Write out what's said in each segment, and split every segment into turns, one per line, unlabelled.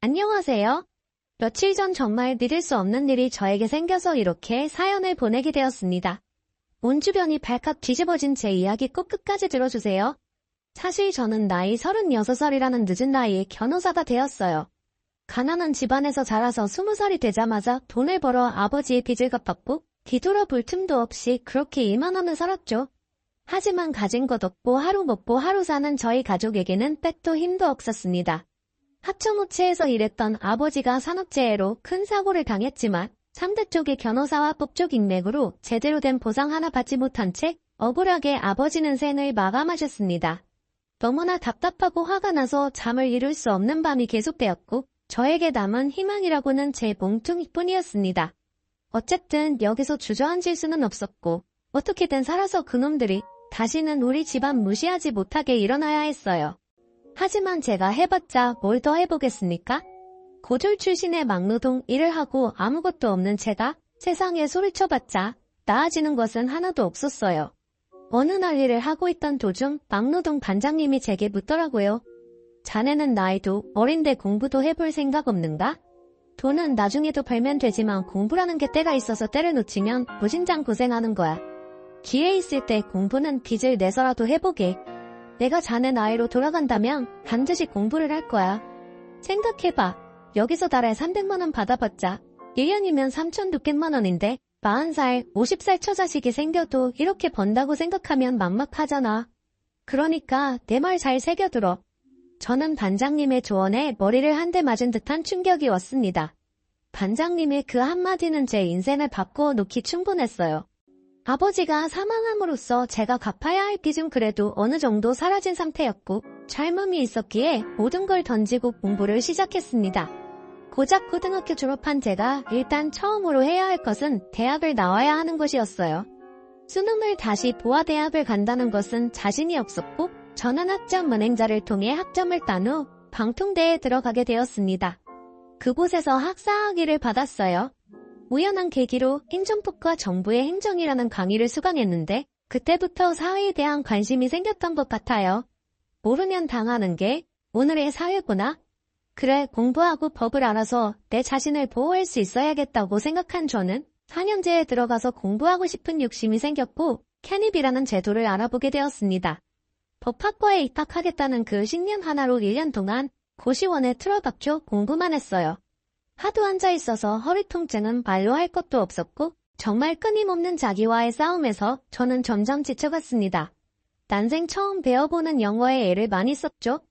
안녕하세요. 며칠 전 정말 믿을 수 없는 일이 저에게 생겨서 이렇게 사연을 보내게 되었습니다. 온 주변이 발칵 뒤집어진 제 이야기 꼭 끝까지 들어주세요. 사실 저는 나이 36살이라는 늦은 나이에 변호사가 되었어요. 가난한 집안에서 자라서 20살이 되자마자 돈을 벌어 아버지의 빚을 갚았고 뒤돌아볼 틈도 없이 그렇게 일만 하며 살았죠. 하지만 가진 것 없고 하루 먹고 하루 사는 저희 가족에게는 빼도 힘도 없었습니다. 하청업체에서 일했던 아버지가 산업재해로 큰 사고를 당했지만 상대 쪽의 변호사와 법적 인맥으로 제대로 된 보상 하나 받지 못한 채 억울하게 아버지는 생을 마감하셨습니다. 너무나 답답하고 화가 나서 잠을 이룰 수 없는 밤이 계속되었고 저에게 남은 희망이라고는 제 몸뚱이뿐이었습니다. 어쨌든 여기서 주저앉을 수는 없었고 어떻게든 살아서 그놈들이 다시는 우리 집안 무시하지 못하게 일어나야 했어요. 하지만 제가 해봤자 뭘 더 해보겠습니까? 고졸 출신의 막노동 일을 하고 아무것도 없는 제가 세상에 소리쳐봤자 나아지는 것은 하나도 없었어요. 어느 날 일을 하고 있던 도중 막노동 반장님이 제게 묻더라고요. 자네는 나이도 어린데 공부도 해볼 생각 없는가? 돈은 나중에도 벌면 되지만 공부라는 게 때가 있어서 때를 놓치면 무진장 고생하는 거야. 기회 있을 때 공부는 빚을 내서라도 해보게. 내가 자네 나이로 돌아간다면 반드시 공부를 할 거야. 생각해봐. 여기서 달에 300만 원 받아봤자 1년이면 3,600만 원인데 40살, 50살 처자식이 생겨도 이렇게 번다고 생각하면 막막하잖아. 그러니까 내 말 잘 새겨들어. 저는 반장님의 조언에 머리를 한 대 맞은 듯한 충격이 왔습니다. 반장님의 그 한마디는 제 인생을 바꾸어 놓기 충분했어요. 아버지가 사망함으로써 제가 갚아야 할 빚은 그래도 어느 정도 사라진 상태였고 젊음이 있었기에 모든 걸 던지고 공부를 시작했습니다. 고작 고등학교 졸업한 제가 일단 처음으로 해야 할 것은 대학을 나와야 하는 것이었어요. 수능을 다시 보아대학을 간다는 것은 자신이 없었고 저는 학점 은행자를 통해 학점을 딴 후 방통대에 들어가게 되었습니다. 그곳에서 학사학위를 받았어요. 우연한 계기로 행정법과 정부의 행정이라는 강의를 수강했는데 그때부터 사회에 대한 관심이 생겼던 것 같아요. 모르면 당하는 게 오늘의 사회구나. 그래, 공부하고 법을 알아서 내 자신을 보호할 수 있어야겠다고 생각한 저는 4년제에 들어가서 공부하고 싶은 욕심이 생겼고 캐닙이라는 제도를 알아보게 되었습니다. 법학과에 입학하겠다는 그 신념 하나로 1년 동안 고시원에 틀어박혀 공부만 했어요. 하도 앉아있어서 허리 통증은 말로 할 것도 없었고 정말 끊임없는 자기와의 싸움에서 저는 점점 지쳐갔습니다. 난생 처음 배워보는 영어에 애를 많이 썼죠.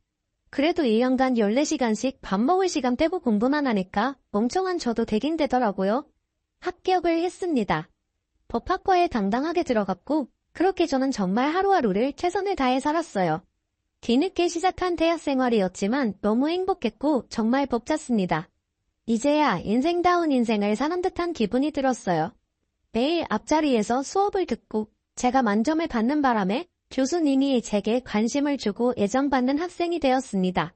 그래도 1년간 14시간씩 밥 먹을 시간 떼고 공부만 하니까 멍청한 저도 되긴 되더라고요. 합격을 했습니다. 법학과에 당당하게 들어갔고 그렇게 저는 정말 하루하루를 최선을 다해 살았어요. 뒤늦게 시작한 대학 생활이었지만 너무 행복했고 정말 벅찼습니다. 이제야 인생다운 인생을 사는 듯한 기분이 들었어요. 매일 앞자리에서 수업을 듣고 제가 만점을 받는 바람에 교수님이 제게 관심을 주고 애정받는 학생이 되었습니다.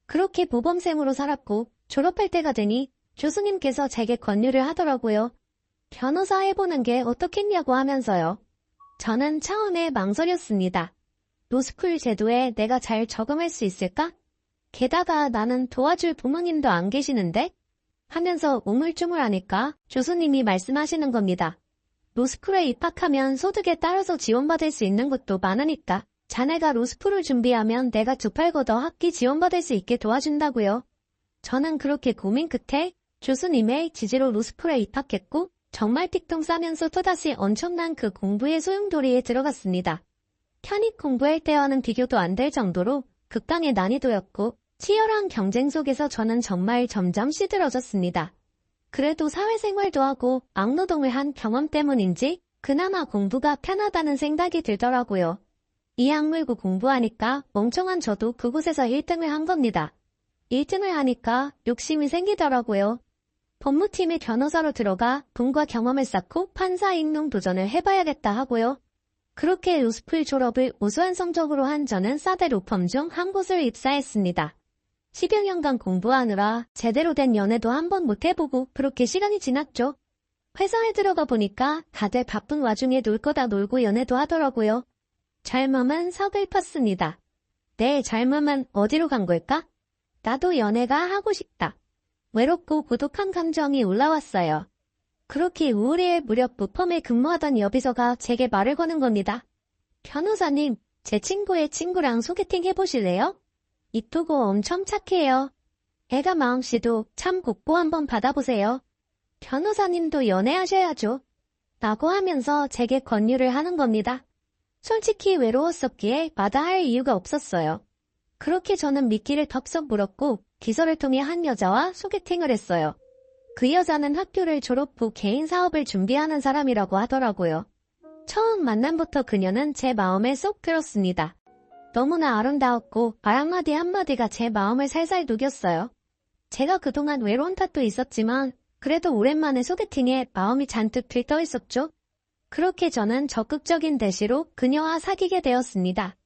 그렇게 모범생으로 살았고 졸업할 때가 되니 교수님께서 제게 권유를 하더라고요. 변호사 해보는 게 어떻겠냐고 하면서요. 저는 처음에 망설였습니다. 로스쿨 제도에 내가 잘 적응할 수 있을까? 게다가 나는 도와줄 부모님도 안 계시는데? 하면서 우물쭈물하니까 교수님이 말씀하시는 겁니다. 로스쿨에 입학하면 소득에 따라서 지원받을 수 있는 것도 많으니까 자네가 로스쿨을 준비하면 내가 두 팔 걷어 학기 지원받을 수 있게 도와준다고요. 저는 그렇게 고민 끝에 교수님의 지지로 로스쿨에 입학했고 정말 픽통 싸면서 또다시 엄청난 그 공부의 소용돌이에 들어갔습니다. 편입 공부할 때와는 비교도 안 될 정도로 극강의 난이도였고 치열한 경쟁 속에서 저는 정말 점점 시들어졌습니다. 그래도 사회생활도 하고 막노동을 한 경험 때문인지 그나마 공부가 편하다는 생각이 들더라고요. 이 악물고 공부하니까 멍청한 저도 그곳에서 1등을 한 겁니다. 1등을 하니까 욕심이 생기더라고요. 법무팀의 변호사로 들어가 돈과 경험을 쌓고 판사 임용 도전을 해봐야겠다 하고요. 그렇게 로스쿨 졸업을 우수한 성적으로 한 저는 사대 로펌 중 한 곳을 입사했습니다. 10여 년간 공부하느라 제대로 된 연애도 한번 못 해보고 그렇게 시간이 지났죠. 회사에 들어가 보니까 다들 바쁜 와중에 놀 거다 놀고 연애도 하더라고요. 젊음은 서글펐습니다. 내 젊음은 어디로 간 걸까? 나도 연애가 하고 싶다. 외롭고 고독한 감정이 올라왔어요. 그렇게 우울해할 무렵 부펌에 근무하던 여비서가 제게 말을 거는 겁니다. 변호사님, 제 친구의 친구랑 소개팅 해보실래요? 이쁘고 엄청 착해요. 애가 마음씨도 참 곱고 한번 받아보세요. 변호사님도 연애하셔야죠. 라고 하면서 제게 권유를 하는 겁니다. 솔직히 외로웠었기에 마다할 이유가 없었어요. 그렇게 저는 미끼를 덥석 물었고 기서를 통해 한 여자와 소개팅을 했어요. 그 여자는 학교를 졸업 후 개인 사업을 준비하는 사람이라고 하더라고요. 처음 만남부터 그녀는 제 마음에 쏙 들었습니다. 너무나 아름다웠고 말 한마디 한마디가 제 마음을 살살 녹였어요. 제가 그동안 외로운 탓도 있었지만 그래도 오랜만에 소개팅에 마음이 잔뜩 들떠 있었죠. 그렇게 저는 적극적인 대시로 그녀와 사귀게 되었습니다.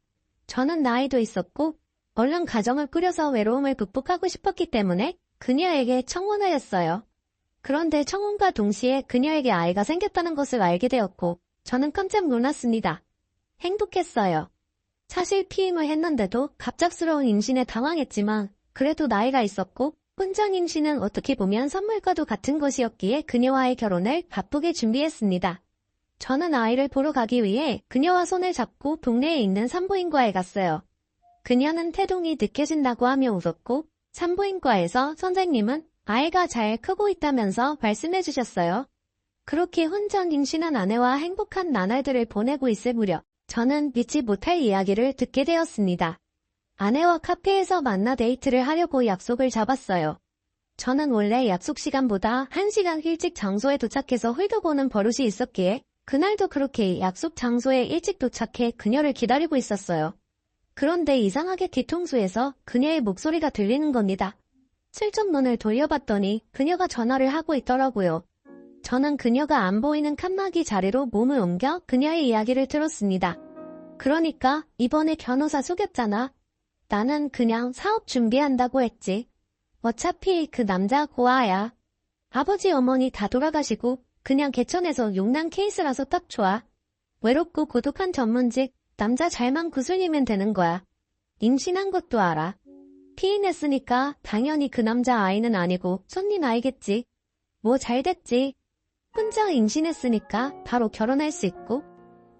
저는 나이도 있었고 얼른 가정을 꾸려서 외로움을 극복하고 싶었기 때문에 그녀에게 청혼을 했어요. 그런데 청혼과 동시에 그녀에게 아이가 생겼다는 것을 알게 되었고 저는 깜짝 놀랐습니다. 행복했어요. 사실 피임을 했는데도 갑작스러운 임신에 당황했지만 그래도 나이가 있었고 혼전 임신은 어떻게 보면 선물과도 같은 것이었기에 그녀와의 결혼을 바쁘게 준비했습니다. 저는 아이를 보러 가기 위해 그녀와 손을 잡고 동네에 있는 산부인과에 갔어요. 그녀는 태동이 느껴진다고 하며 웃었고 산부인과에서 선생님은 아이가 잘 크고 있다면서 말씀해 주셨어요. 그렇게 혼전 임신한 아내와 행복한 나날들을 보내고 있을 무렵 저는 믿지 못할 이야기를 듣게 되었습니다. 아내와 카페에서 만나 데이트를 하려고 약속을 잡았어요. 저는 원래 약속 시간보다 1시간 일찍 장소에 도착해서 훑어보는 버릇이 있었기에 그날도 그렇게 약속 장소에 일찍 도착해 그녀를 기다리고 있었어요. 그런데 이상하게 뒤통수에서 그녀의 목소리가 들리는 겁니다. 슬쩍 눈을 돌려봤더니 그녀가 전화를 하고 있더라고요. 저는 그녀가 안 보이는 칸막이 자리로 몸을 옮겨 그녀의 이야기를 들었습니다. 그러니까 이번에 변호사 속였잖아. 나는 그냥 사업 준비한다고 했지. 어차피 그 남자 고아야. 아버지 어머니 다 돌아가시고 그냥 개천에서 용난 케이스라서 딱 좋아. 외롭고 고독한 전문직 남자 잘만 구슬리면 되는 거야. 임신한 것도 알아. 피임했으니까 당연히 그 남자 아이는 아니고 손님 아이겠지. 뭐 잘됐지. 혼자 임신했으니까 바로 결혼할 수 있고.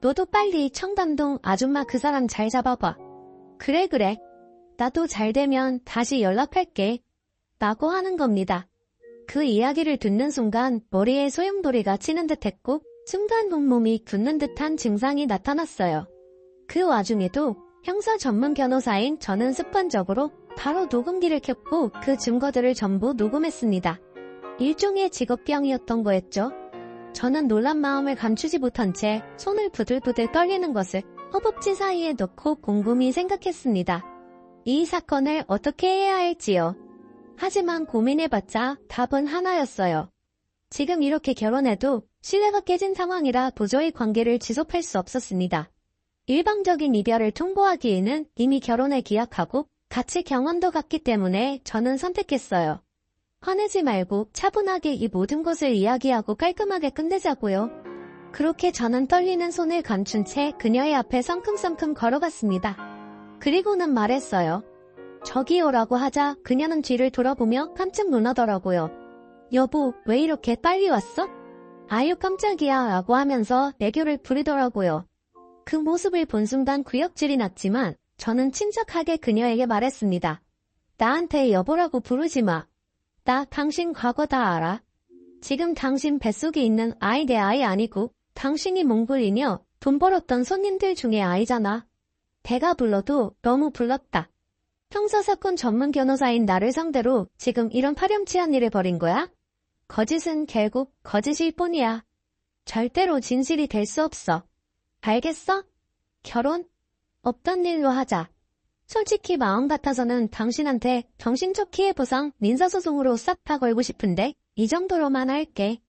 너도 빨리 청담동 아줌마 그 사람 잘 잡아봐. 그래. 나도 잘 되면 다시 연락할게. 라고 하는 겁니다. 그 이야기를 듣는 순간 머리에 소용돌이가 치는 듯했고 순간 온몸이 굳는 듯한 증상이 나타났어요. 그 와중에도 형사 전문 변호사인 저는 습관적으로 바로 녹음기를 켰고 그 증거들을 전부 녹음했습니다. 일종의 직업병이었던 거였죠. 저는 놀란 마음을 감추지 못한 채 손을 부들부들 떨리는 것을 허벅지 사이에 넣고 곰곰이 생각했습니다. 이 사건을 어떻게 해야 할지요. 하지만 고민해봤자 답은 하나였어요. 지금 이렇게 결혼해도 신뢰가 깨진 상황이라 도저히 관계를 지속할 수 없었습니다. 일방적인 이별을 통보하기에는 이미 결혼을 기약하고 같이 경험도 갔기 때문에 저는 선택했어요. 화내지 말고 차분하게 이 모든 것을 이야기하고 깔끔하게 끝내자고요. 그렇게 저는 떨리는 손을 감춘 채 그녀의 앞에 성큼성큼 걸어갔습니다. 그리고는 말했어요. 저기 오라고 하자 그녀는 뒤를 돌아보며 깜짝 놀라더라고요. 여보, 왜 이렇게 빨리 왔어? 아유 깜짝이야 라고 하면서 애교를 부리더라고요. 그 모습을 본 순간 구역질이 났지만 저는 침착하게 그녀에게 말했습니다. 나한테 여보라고 부르지 마. 나 당신 과거 다 알아. 지금 당신 뱃속에 있는 아이 내 아이 아니고 당신이 몽골이며 돈 벌었던 손님들 중에 아이잖아. 배가 불러도 너무 불렀다. 형사사건 전문 변호사인 나를 상대로 지금 이런 파렴치한 일을 벌인 거야? 거짓은 결국 거짓일 뿐이야. 절대로 진실이 될 수 없어. 알겠어? 결혼? 없던 일로 하자. 솔직히 마음 같아서는 당신한테 정신적 피해 보상 민사소송으로 싹 다 걸고 싶은데 이 정도로만 할게.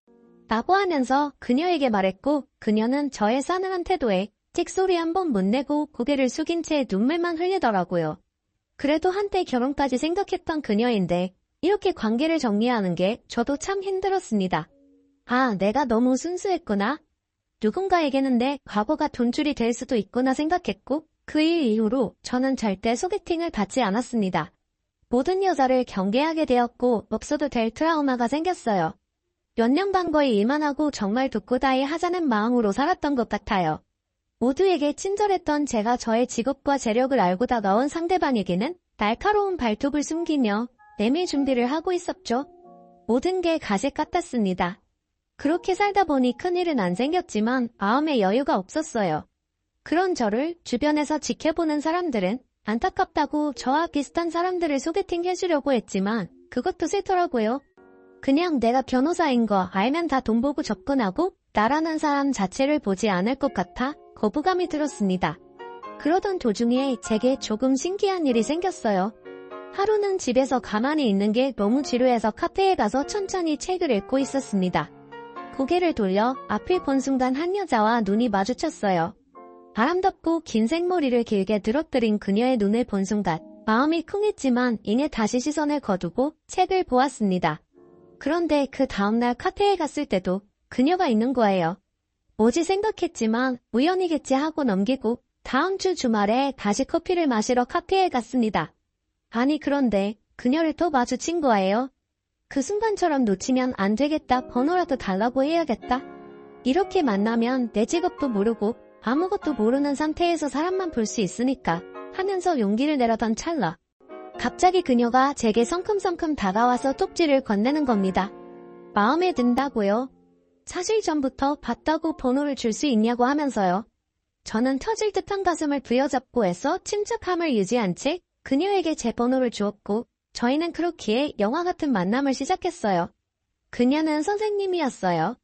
라고 하면서 그녀에게 말했고 그녀는 저의 싸늘한 태도에 찍소리 한 번 못 내고 고개를 숙인 채 눈물만 흘리더라고요. 그래도 한때 결혼까지 생각했던 그녀인데 이렇게 관계를 정리하는 게 저도 참 힘들었습니다. 아, 내가 너무 순수했구나. 누군가에게는 내 과거가 돈줄이 될 수도 있구나 생각했고 그 일 이후로 저는 절대 소개팅을 받지 않았습니다. 모든 여자를 경계하게 되었고 없어도 될 트라우마가 생겼어요. 몇 년간 거의 일만 하고 정말 독고다이 하자는 마음으로 살았던 것 같아요. 모두에게 친절했던 제가 저의 직업과 재력을 알고 다가온 상대방에게는 날카로운 발톱을 숨기며 내밀 준비를 하고 있었죠. 모든 게 가식 같았습니다. 그렇게 살다 보니 큰일은 안 생겼지만 마음의 여유가 없었어요. 그런 저를 주변에서 지켜보는 사람들은 안타깝다고 저와 비슷한 사람들을 소개팅 해주려고 했지만 그것도 싫더라고요. 그냥 내가 변호사인 거 알면 다 돈 보고 접근하고 나라는 사람 자체를 보지 않을 것 같아 거부감이 들었습니다. 그러던 도중에 제게 조금 신기한 일이 생겼어요. 하루는 집에서 가만히 있는 게 너무 지루해서 카페에 가서 천천히 책을 읽고 있었습니다. 고개를 돌려 앞을 본 순간 한 여자와 눈이 마주쳤어요. 아름답고 긴 생머리를 길게 늘어뜨린 그녀의 눈을 본 순간 마음이 쿵했지만 이내 다시 시선을 거두고 책을 보았습니다. 그런데 그 다음날 카페에 갔을 때도 그녀가 있는 거예요. 뭐지 생각했지만 우연이겠지 하고 넘기고 다음 주 주말에 다시 커피를 마시러 카페에 갔습니다. 아니 그런데 그녀를 또 마주친 거예요. 그 순간처럼 놓치면 안 되겠다, 번호라도 달라고 해야겠다. 이렇게 만나면 내 직업도 모르고 아무것도 모르는 상태에서 사람만 볼 수 있으니까 하면서 용기를 내려던 찰나 갑자기 그녀가 제게 성큼성큼 다가와서 쪽지를 건네는 겁니다. 마음에 든다고요. 사실 전부터 봤다고 번호를 줄 수 있냐고 하면서요. 저는 터질 듯한 가슴을 부여잡고 애써 침착함을 유지한 채 그녀에게 제 번호를 주었고 저희는 그렇기에 영화 같은 만남을 시작했어요. 그녀는 선생님이었어요.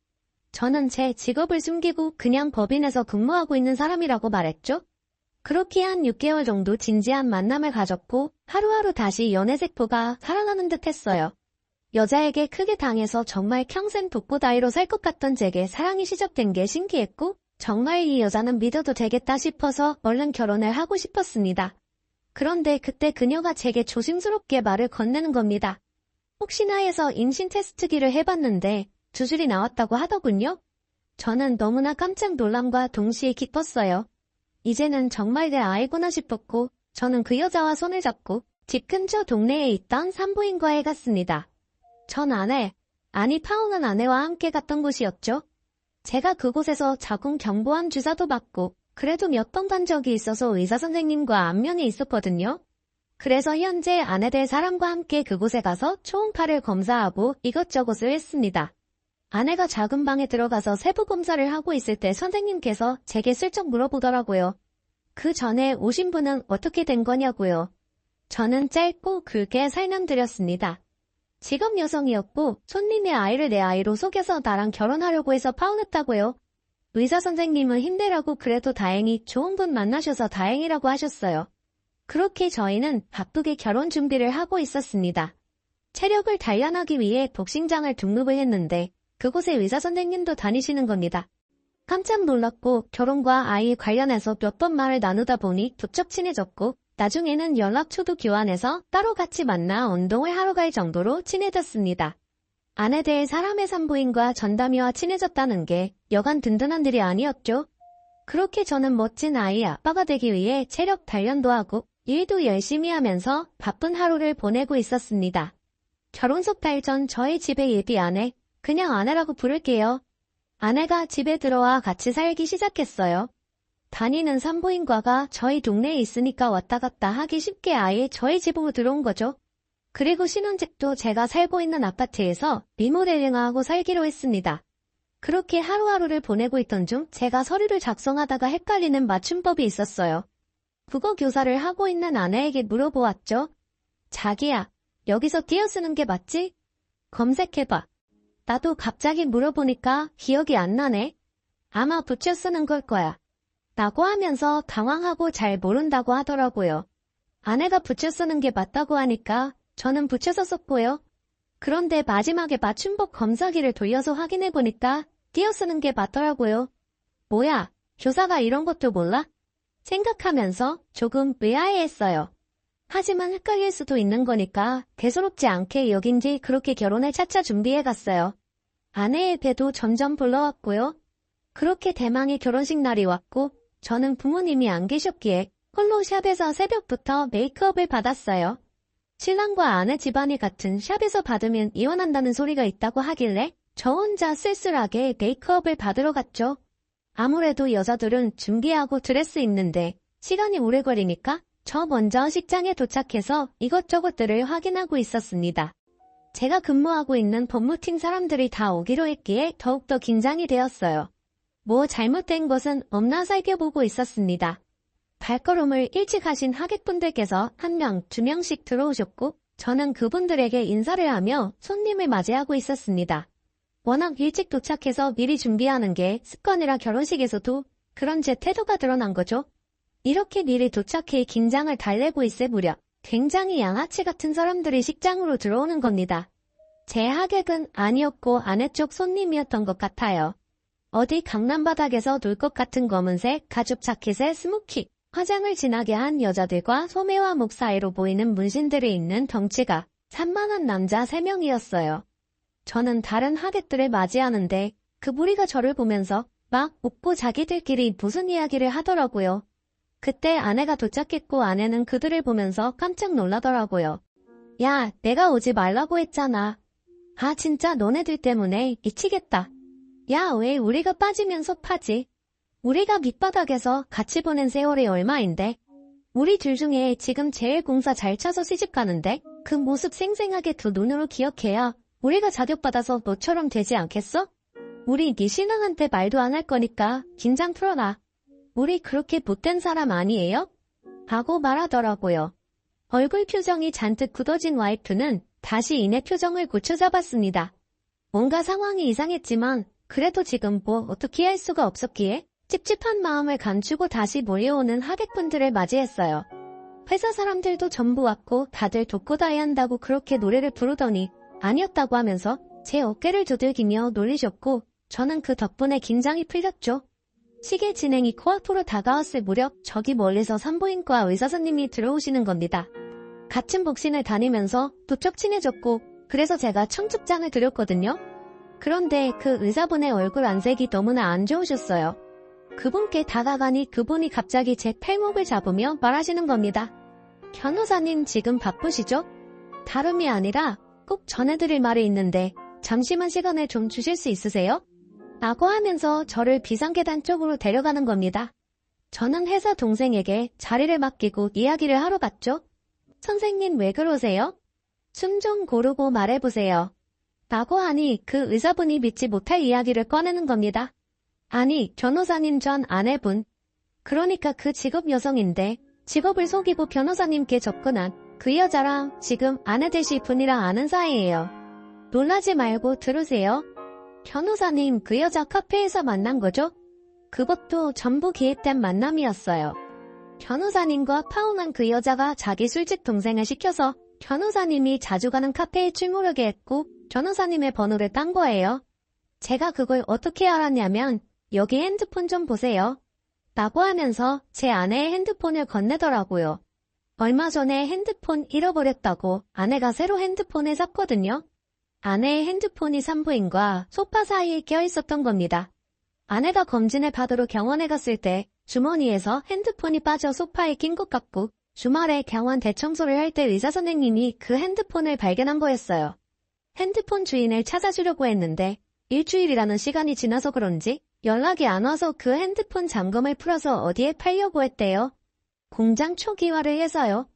저는 제 직업을 숨기고 그냥 법인에서 근무하고 있는 사람이라고 말했죠. 그렇게 한 6개월 정도 진지한 만남을 가졌고 하루하루 다시 연애세포가 살아나는 듯 했어요. 여자에게 크게 당해서 정말 평생 독고다이로 살 것 같던 제게 사랑이 시작된 게 신기했고 정말 이 여자는 믿어도 되겠다 싶어서 얼른 결혼을 하고 싶었습니다. 그런데 그때 그녀가 제게 조심스럽게 말을 건네는 겁니다. 혹시나 해서 임신 테스트기를 해봤는데 2줄이 나왔다고 하더군요. 저는 너무나 깜짝 놀람과 동시에 기뻤어요. 이제는 정말 내 아이구나 싶었고 저는 그 여자와 손을 잡고 집 근처 동네에 있던 산부인과에 갔습니다. 전 파혼한 아내와 함께 갔던 곳이었죠. 제가 그곳에서 자궁 경부암 주사도 받고 그래도 몇 번 간 적이 있어서 의사 선생님과 안면이 있었거든요. 그래서 현재 아내 될 사람과 함께 그곳에 가서 초음파를 검사하고 이것저것을 했습니다. 아내가 작은 방에 들어가서 세부 검사를 하고 있을 때 선생님께서 제게 슬쩍 물어보더라고요. 그 전에 오신 분은 어떻게 된 거냐고요. 저는 짧고 굵게 설명드렸습니다. 직업 여성이었고 손님의 아이를 내 아이로 속여서 나랑 결혼하려고 해서 파혼했다고요. 의사 선생님은 힘내라고 그래도 다행히 좋은 분 만나셔서 다행이라고 하셨어요. 그렇게 저희는 바쁘게 결혼 준비를 하고 있었습니다. 체력을 단련하기 위해 복싱장을 등록을 했는데 그곳에 의사 선생님도 다니시는 겁니다. 깜짝 놀랐고 결혼과 아이 관련해서 몇 번 말을 나누다 보니 부쩍 친해졌고 나중에는 연락처도 교환해서 따로 같이 만나 운동을 하러 갈 정도로 친해졌습니다. 아내 될 사람의 산부인과 전담이와 친해졌다는 게 여간 든든한 일이 아니었죠. 그렇게 저는 멋진 아이 아빠가 되기 위해 체력 단련도 하고 일도 열심히 하면서 바쁜 하루를 보내고 있었습니다. 결혼 석 달 전 저희 집에 예비 아내, 그냥 아내라고 부를게요. 아내가 집에 들어와 같이 살기 시작했어요. 다니는 산부인과가 저희 동네에 있으니까 왔다 갔다 하기 쉽게 아예 저희 집으로 들어온 거죠. 그리고 신혼집도 제가 살고 있는 아파트에서 리모델링하고 살기로 했습니다. 그렇게 하루하루를 보내고 있던 중 제가 서류를 작성하다가 헷갈리는 맞춤법이 있었어요. 국어 교사를 하고 있는 아내에게 물어보았죠. 자기야, 여기서 띄어쓰는 게 맞지? 검색해봐. 나도 갑자기 물어보니까 기억이 안 나네. 아마 붙여 쓰는 걸 거야. 라고 하면서 당황하고 잘 모른다고 하더라고요. 아내가 붙여 쓰는 게 맞다고 하니까 저는 붙여서 썼고요. 그런데 마지막에 맞춤법 검사기를 돌려서 확인해보니까 띄어쓰는 게 맞더라고요. 뭐야, 교사가 이런 것도 몰라? 생각하면서 조금 의아해했어요. 하지만 헷갈릴 수도 있는 거니까 대수롭지 않게 여긴 뒤 그렇게 결혼을 차차 준비해갔어요. 아내의 배도 점점 불러왔고요. 그렇게 대망의 결혼식 날이 왔고 저는 부모님이 안 계셨기에 홀로 샵에서 새벽부터 메이크업을 받았어요. 신랑과 아내 집안이 같은 샵에서 받으면 이혼한다는 소리가 있다고 하길래 저 혼자 쓸쓸하게 메이크업을 받으러 갔죠. 아무래도 여자들은 준비하고 드레스 입는데 시간이 오래 걸리니까 저 먼저 식장에 도착해서 이것저것들을 확인하고 있었습니다. 제가 근무하고 있는 법무팀 사람들이 다 오기로 했기에 더욱더 긴장이 되었어요. 뭐 잘못된 것은 없나 살펴보고 있었습니다. 발걸음을 일찍 하신 하객분들께서 1명, 2명씩 들어오셨고 저는 그분들에게 인사를 하며 손님을 맞이하고 있었습니다. 워낙 일찍 도착해서 미리 준비하는 게 습관이라 결혼식에서도 그런 제 태도가 드러난 거죠. 이렇게 미리 도착해 긴장을 달래고 있을 무렵 굉장히 양아치 같은 사람들이 식장으로 들어오는 겁니다. 제 하객은 아니었고 아내 쪽 손님이었던 것 같아요. 어디 강남 바닥에서 놀 것 같은 검은색 가죽 자켓에 스모키, 화장을 진하게 한 여자들과 소매와 목 사이로 보이는 문신들이 있는 덩치가 산만한 남자 3명이었어요. 저는 다른 하객들을 맞이하는데 그 무리가 저를 보면서 막 웃고 자기들끼리 무슨 이야기를 하더라고요. 그때 아내가 도착했고 아내는 그들을 보면서 깜짝 놀라더라고요. 야, 내가 오지 말라고 했잖아. 아, 진짜 너네들 때문에 미치겠다. 야, 왜 우리가 빠지면 섭하지? 우리가 밑바닥에서 같이 보낸 세월이 얼마인데? 우리 둘 중에 지금 제일 공사 잘 차서 시집가는데 그 모습 생생하게 두 눈으로 기억해야 우리가 자격받아서 너처럼 되지 않겠어? 우리 네 신랑한테 말도 안 할 거니까 긴장 풀어라. 우리 그렇게 못된 사람 아니에요? 하고 말하더라고요. 얼굴 표정이 잔뜩 굳어진 와이프는 다시 이내 표정을 고쳐잡았습니다. 뭔가 상황이 이상했지만 그래도 지금 뭐 어떻게 할 수가 없었기에 찝찝한 마음을 감추고 다시 몰려오는 하객분들을 맞이했어요. 회사 사람들도 전부 왔고 다들 독고다이 한다고 그렇게 노래를 부르더니 아니었다고 하면서 제 어깨를 두들기며 놀리셨고 저는 그 덕분에 긴장이 풀렸죠. 시계 진행이 코앞으로 다가왔을 무렵 저기 멀리서 산부인과 의사 선생님이 들어오시는 겁니다. 같은 복신을 다니면서 부쩍 친해졌고 그래서 제가 청첩장을 드렸거든요. 그런데 그 의사분의 얼굴 안색이 너무나 안 좋으셨어요. 그분께 다가가니 그분이 갑자기 제 팔목을 잡으며 말하시는 겁니다. 변호사님 지금 바쁘시죠? 다름이 아니라 꼭 전해드릴 말이 있는데 잠시만 시간을 좀 주실 수 있으세요? 라고 하면서 저를 비상계단 쪽으로 데려가는 겁니다. 저는 회사 동생에게 자리를 맡기고 이야기를 하러 갔죠. 선생님 왜 그러세요? 숨 좀 고르고 말해보세요. 라고 하니 그 의사분이 믿지 못할 이야기를 꺼내는 겁니다. 아니, 변호사님 전 아내분. 그러니까 그 직업 여성인데 직업을 속이고 변호사님께 접근한 그 여자랑 지금 아내 되실 분이랑 아는 사이예요. 놀라지 말고 들으세요. 변호사님 그 여자 카페에서 만난 거죠? 그것도 전부 기획된 만남이었어요. 변호사님과 파혼한 그 여자가 자기 술집 동생을 시켜서 변호사님이 자주 가는 카페에 출몰하게 했고 변호사님의 번호를 딴 거예요. 제가 그걸 어떻게 알았냐면 여기 핸드폰 좀 보세요. 라고 하면서 제 아내의 핸드폰을 건네더라고요. 얼마 전에 핸드폰 잃어버렸다고 아내가 새로 핸드폰을 샀거든요. 아내의 핸드폰이 산부인과 소파 사이에 껴있었던 겁니다. 아내가 검진을 받으러 병원에 갔을 때 주머니에서 핸드폰이 빠져 소파에 낀 것 같고 주말에 병원 대청소를 할 때 의사 선생님이 그 핸드폰을 발견한 거였어요. 핸드폰 주인을 찾아주려고 했는데 일주일이라는 시간이 지나서 그런지 연락이 안 와서 그 핸드폰 잠금을 풀어서 어디에 팔려고 했대요. 공장 초기화를 해서요.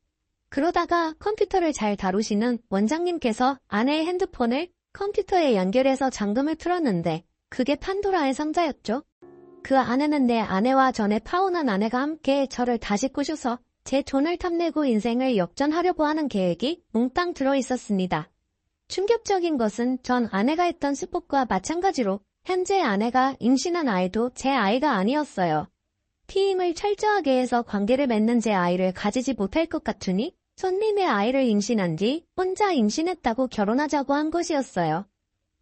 그러다가 컴퓨터를 잘 다루시는 원장님께서 아내의 핸드폰을 컴퓨터에 연결해서 잠금을 풀었는데 그게 판도라의 상자였죠. 그 안에는 내 아내와 전에 파혼한 아내가 함께 저를 다시 꼬셔서 제 돈을 탐내고 인생을 역전하려고 하는 계획이 몽땅 들어있었습니다. 충격적인 것은 전 아내가 했던 수법과 마찬가지로 현재 아내가 임신한 아이도 제 아이가 아니었어요. 피임을 철저하게 해서 관계를 맺는 제 아이를 가지지 못할 것 같으니 손님의 아이를 임신한 뒤 혼자 임신했다고 결혼하자고 한 것이었어요.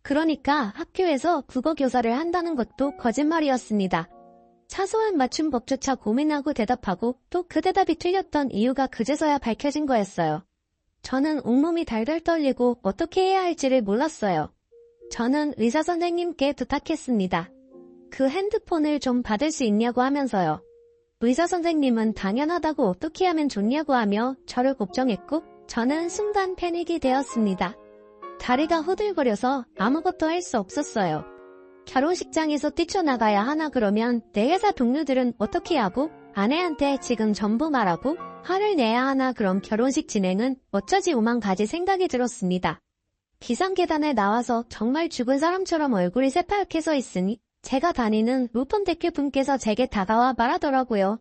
그러니까 학교에서 국어교사를 한다는 것도 거짓말이었습니다. 사소한 맞춤법조차 고민하고 대답하고 또 그 대답이 틀렸던 이유가 그제서야 밝혀진 거였어요. 저는 온몸이 달달 떨리고 어떻게 해야 할지를 몰랐어요. 저는 의사 선생님께 부탁했습니다. 그 핸드폰을 좀 받을 수 있냐고 하면서요. 의사 선생님은 당연하다고 어떻게 하면 좋냐고 하며 저를 걱정했고 저는 순간 패닉이 되었습니다. 다리가 후들거려서 아무것도 할 수 없었어요. 결혼식장에서 뛰쳐나가야 하나 그러면 내 회사 동료들은 어떻게 하고 아내한테 지금 전부 말하고 화를 내야 하나 그럼 결혼식 진행은 어쩌지 오만 가지 생각이 들었습니다. 비상계단에 나와서 정말 죽은 사람처럼 얼굴이 새파랗게 서 있으니 제가 다니는 루폰 대표분께서 제게 다가와 말하더라고요.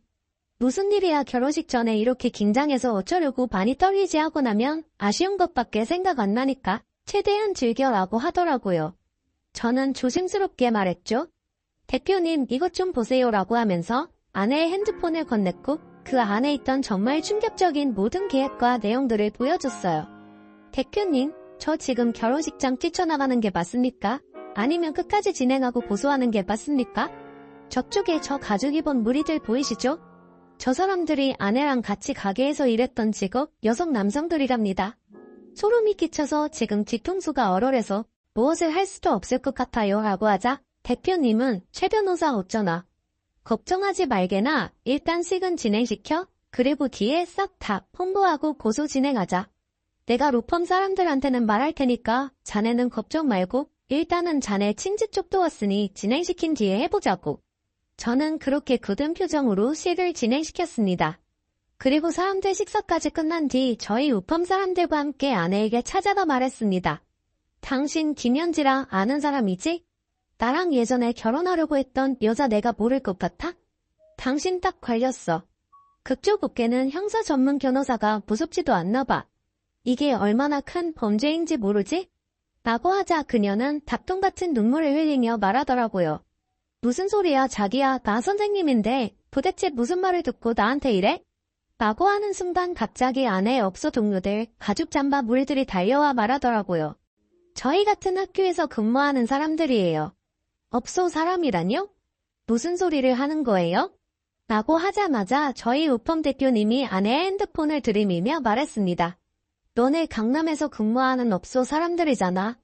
무슨 일이야 결혼식 전에 이렇게 긴장해서 어쩌려고 많이 떨리지 하고 나면 아쉬운 것밖에 생각 안 나니까 최대한 즐겨라고 하더라고요. 저는 조심스럽게 말했죠. 대표님 이것 좀 보세요라고 하면서 아내의 핸드폰을 건넸고 그 안에 있던 정말 충격적인 모든 계획과 내용들을 보여줬어요. 대표님, 저 지금 결혼식장 뛰쳐나가는 게 맞습니까? 아니면 끝까지 진행하고 고소하는 게 맞습니까? 저쪽에 저 가죽 입은 무리들 보이시죠? 저 사람들이 아내랑 같이 가게에서 일했던 직업 여성 남성들이랍니다. 소름이 끼쳐서 지금 뒤통수가 얼얼해서 무엇을 할 수도 없을 것 같아요 라고 하자 대표님은 최 변호사 어쩌나. 걱정하지 말게나 일단 식은 진행시켜 그리고 뒤에 싹 다 홍보하고 고소 진행하자. 내가 로펌 사람들한테는 말할 테니까 자네는 걱정 말고 일단은 자네 친지 쪽도 왔으니 진행시킨 뒤에 해보자고. 저는 그렇게 굳은 표정으로 시를 진행시켰습니다. 그리고 사람들 식사까지 끝난 뒤 저희 우펌 사람들과 함께 아내에게 찾아가 말했습니다. 당신 김현지랑 아는 사람이지? 나랑 예전에 결혼하려고 했던 여자 내가 모를 것 같아? 당신 딱 걸렸어. 그쪽 업계는 형사 전문 변호사가 무섭지도 않나 봐. 이게 얼마나 큰 범죄인지 모르지? 라고 하자 그녀는 닭똥 같은 눈물을 흘리며 말하더라고요. 무슨 소리야 자기야 나 선생님인데 도대체 무슨 말을 듣고 나한테 이래? 라고 하는 순간 갑자기 아내의 업소 동료들 가죽 잠바 무리들이 달려와 말하더라고요. 저희 같은 학교에서 근무하는 사람들이에요. 업소 사람이라뇨? 무슨 소리를 하는 거예요? 라고 하자마자 저희 우펌 대표님이 아내의 핸드폰을 들이밀며 말했습니다. 너네 강남에서 근무하는 업소 사람들이잖아.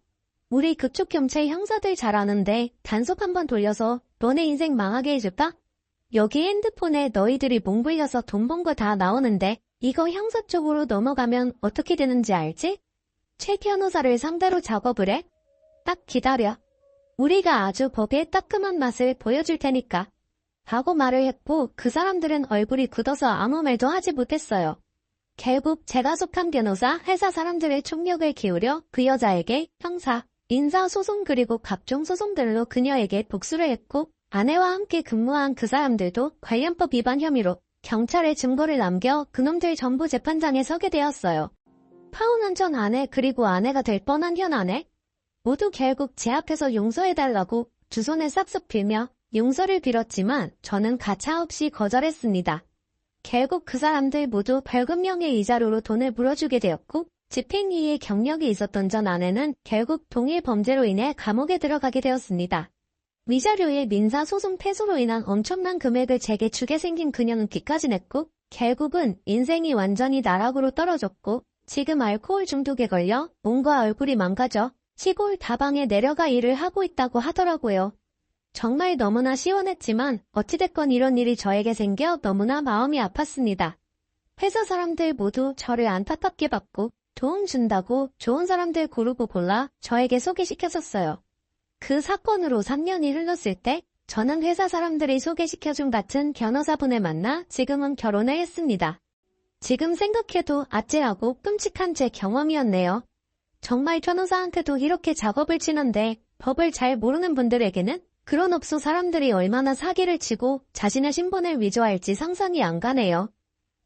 우리 그쪽 경찰 형사들 잘 아는데 단속 한번 돌려서 너네 인생 망하게 해줄까? 여기 핸드폰에 너희들이 몽불려서 돈 번 거 다 나오는데 이거 형사 쪽으로 넘어가면 어떻게 되는지 알지? 최 변호사를 상대로 작업을 해? 딱 기다려. 우리가 아주 법의 따끔한 맛을 보여줄 테니까. 하고 말을 했고 그 사람들은 얼굴이 굳어서 아무 말도 하지 못했어요. 결국 제가 속한 변호사 회사 사람들의 총력을 기울여 그 여자에게 형사, 인사소송 그리고 각종 소송들로 그녀에게 복수를 했고 아내와 함께 근무한 그 사람들도 관련법 위반 혐의로 경찰에 증거를 남겨 그놈들 전부 재판장에 서게 되었어요. 파혼한 전 아내 그리고 아내가 될 뻔한 현 아내 모두 결국 제 앞에서 용서해달라고 두 손을 싹싹 빌며 용서를 빌었지만 저는 가차없이 거절했습니다. 결국 그 사람들 모두 벌금형의 이자료로 돈을 물어주게 되었고 집행유예 경력이 있었던 전 아내는 결국 동일 범죄로 인해 감옥에 들어가게 되었습니다. 위자료의 민사소송 패소로 인한 엄청난 금액을 제게 주게 생긴 그녀는 기까지 냈고 결국은 인생이 완전히 나락으로 떨어졌고 지금 알코올 중독에 걸려 몸과 얼굴이 망가져 시골 다방에 내려가 일을 하고 있다고 하더라고요. 정말 너무나 시원했지만 어찌됐건 이런 일이 저에게 생겨 너무나 마음이 아팠습니다. 회사 사람들 모두 저를 안타깝게 봤고 도움 준다고 좋은 사람들 고르고 골라 저에게 소개시켰었어요. 그 사건으로 3년이 흘렀을 때 저는 회사 사람들이 소개시켜준 같은 변호사분을 만나 지금은 결혼을 했습니다. 지금 생각해도 아찔하고 끔찍한 제 경험이었네요. 정말 변호사한테도 이렇게 작업을 치는데 법을 잘 모르는 분들에게는 그런 업소 사람들이 얼마나 사기를 치고 자신의 신분을 위조할지 상상이 안 가네요.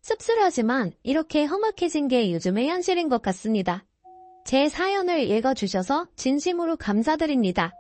씁쓸하지만 이렇게 험악해진 게 요즘의 현실인 것 같습니다. 제 사연을 읽어주셔서 진심으로 감사드립니다.